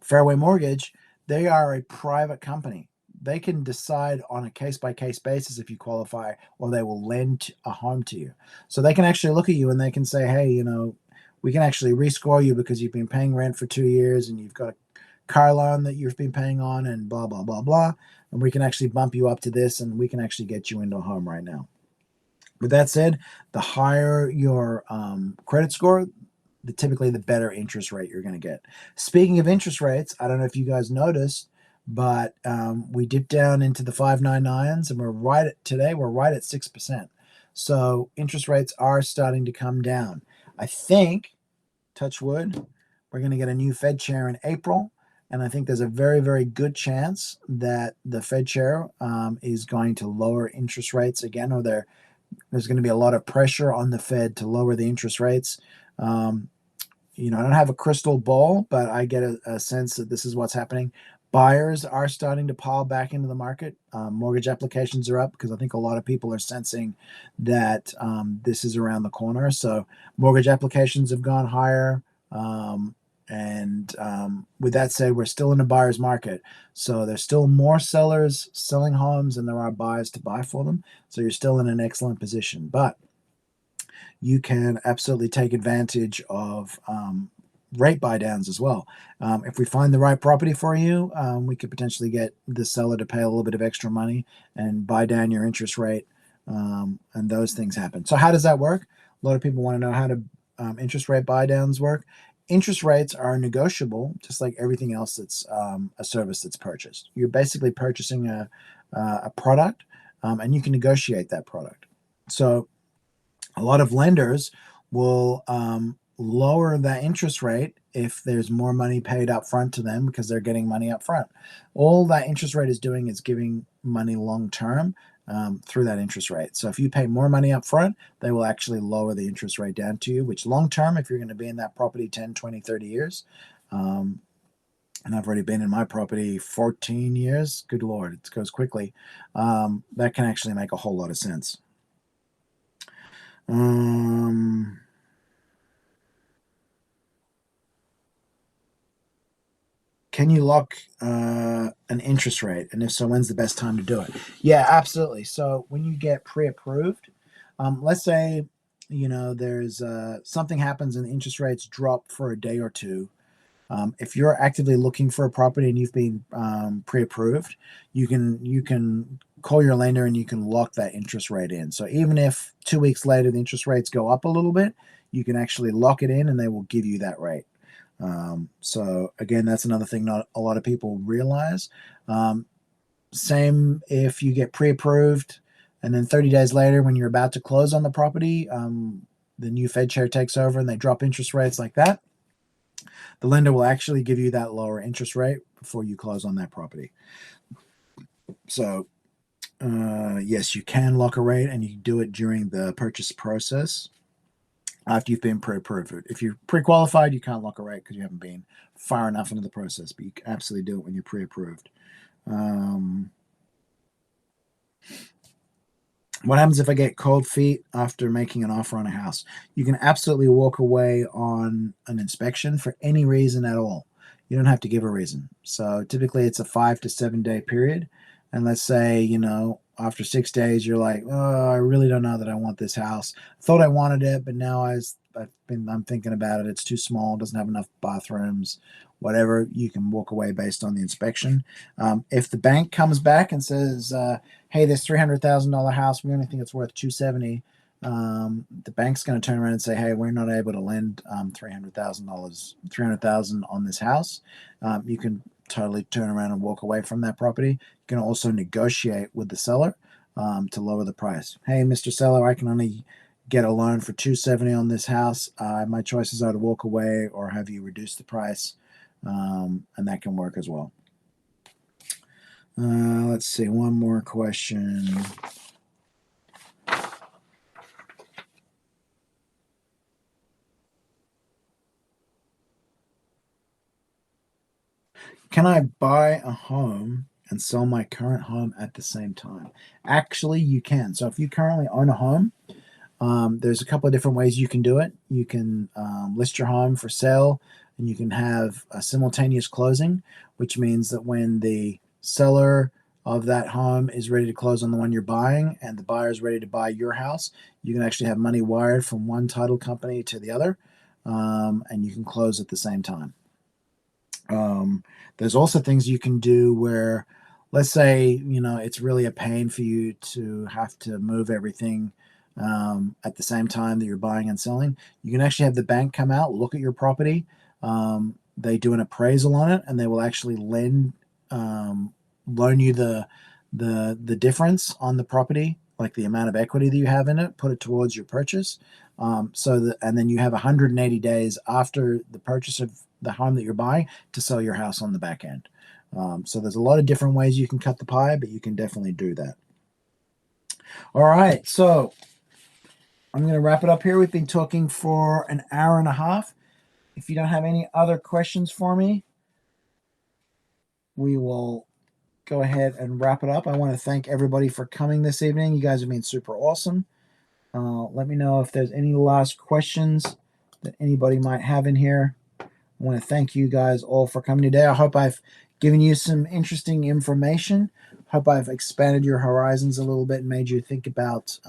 Fairway Mortgage, they are a private company. They can decide on a case-by-case basis if you qualify, or they will lend a home to you. So they can actually look at you and they can say, hey, we can actually rescore you because you've been paying rent for 2 years and you've got a car loan that you've been paying on and blah, blah, blah, blah. And we can actually bump you up to this and we can actually get you into a home right now. With that said, the higher your credit score, typically the better interest rate you're going to get. Speaking of interest rates, I don't know if you guys noticed, but we dipped down into the 599s and we're right at 6%. So interest rates are starting to come down. I think, touch wood, we're going to get a new Fed chair in April. And I think there's a very, very good chance that the Fed chair is going to lower interest rates again, or there's going to be a lot of pressure on the Fed to lower the interest rates. I don't have a crystal ball, but I get a sense that this is what's happening. Buyers are starting to pile back into the market. Mortgage applications are up because I think a lot of people are sensing that this is around the corner. So mortgage applications have gone higher. With that said, we're still in a buyer's market. So there's still more sellers selling homes than there are buyers to buy for them. So you're still in an excellent position. But you can absolutely take advantage of rate buy downs as well. If we find the right property for you, we could potentially get the seller to pay a little bit of extra money and buy down your interest rate, and those things happen. So how does that work? A lot of people want to know how to interest rate buy downs work. Interest rates are negotiable, just like everything else that's a service that's purchased. You're basically purchasing a product, and you can negotiate that product. So a lot of lenders will lower that interest rate if there's more money paid up front to them because they're getting money up front. All that interest rate is doing is giving money long term through that interest rate. So if you pay more money up front, they will actually lower the interest rate down to you, which long term, if you're going to be in that property 10, 20, 30 years, and I've already been in my property 14 years, good Lord, it goes quickly, that can actually make a whole lot of sense. Can you lock an interest rate? And if so, when's the best time to do it? Yeah, absolutely. So when you get pre-approved, let's say, there's something happens and the interest rates drop for a day or two. If you're actively looking for a property and you've been pre-approved, you can call your lender and you can lock that interest rate in. So even if 2 weeks later the interest rates go up a little bit, you can actually lock it in and they will give you that rate. So again, that's another thing not a lot of people realize. Same if you get pre-approved and then 30 days later when you're about to close on the property, the new Fed chair takes over and they drop interest rates like that. The lender will actually give you that lower interest rate before you close on that property. So yes, you can lock a rate and you do it during the purchase process after you've been pre-approved. If you're pre-qualified, you can't lock a rate because you haven't been far enough into the process, but you can absolutely do it when you're pre-approved. What happens if I get cold feet after making an offer on a house? You can absolutely walk away on an inspection for any reason at all. You don't have to give a reason. So typically it's a 5 to 7 day period. And let's say, after 6 days, you're like, oh, I really don't know that I want this house. I thought I wanted it, but now I'm thinking about it. It's too small, doesn't have enough bathrooms, whatever. You can walk away based on the inspection. If the bank comes back and says, hey, this $300,000 house, we only think it's worth $270,000, the bank's going to turn around and say, hey, we're not able to lend $300,000 on this house. You can totally turn around and walk away from that property. You can also negotiate with the seller to lower the price. Hey, Mr. Seller, I can only get a loan for $270,000 on this house. My choices are to walk away or have you reduce the price, and that can work as well. Let's see, one more question. Can I buy a home and sell my current home at the same time? Actually, you can. So if you currently own a home, there's a couple of different ways you can do it. You can list your home for sale and you can have a simultaneous closing, which means that when the seller of that home is ready to close on the one you're buying and the buyer is ready to buy your house, you can actually have money wired from one title company to the other, and you can close at the same time. There's also things you can do where, let's say, it's really a pain for you to have to move everything at the same time that you're buying and selling. You can actually have the bank come out, look at your property. They do an appraisal on it, and they will actually loan you the difference on the property, like the amount of equity that you have in it, put it towards your purchase. And then you have 180 days after the purchase of the home that you're buying to sell your house on the back end. So there's a lot of different ways you can cut the pie, but you can definitely do that. All right, so I'm going to wrap it up here. We've been talking for an hour and a half. If you don't have any other questions for me, we will go ahead and wrap it up. I want to thank everybody for coming this evening. You guys have been super awesome. Let me know if there's any last questions that anybody might have in here. I want to thank you guys all for coming today. I hope I've given you some interesting information. Hope I've expanded your horizons a little bit and made you think about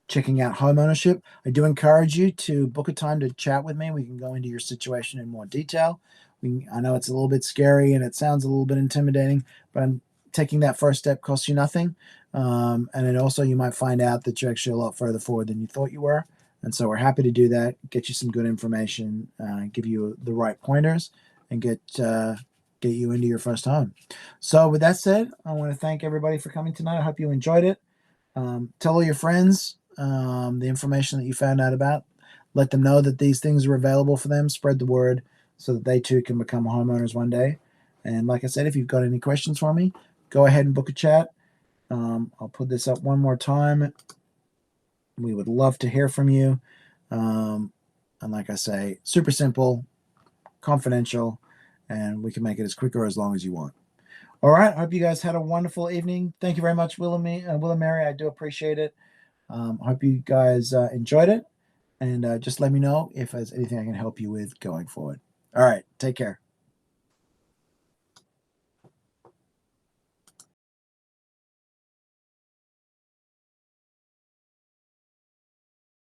checking out home ownership. I do encourage you to book a time to chat with me. We can go into your situation in more detail. I know it's a little bit scary and it sounds a little bit intimidating, but I'm taking that first step costs you nothing. And then also you might find out that you're actually a lot further forward than you thought you were. And so we're happy to do that, get you some good information, give you the right pointers, and get you into your first home. So with that said, I want to thank everybody for coming tonight. I hope you enjoyed it. Tell all your friends the information that you found out about. Let them know that these things are available for them. Spread the word so that they too can become homeowners one day. And like I said, if you've got any questions for me, go ahead and book a chat. I'll put this up one more time. We would love to hear from you. And like I say, super simple, confidential, and we can make it as quick or as long as you want. All right. I hope you guys had a wonderful evening. Thank you very much, Will and Mary. I do appreciate it. I hope you guys enjoyed it. And just let me know if there's anything I can help you with going forward. All right. Take care.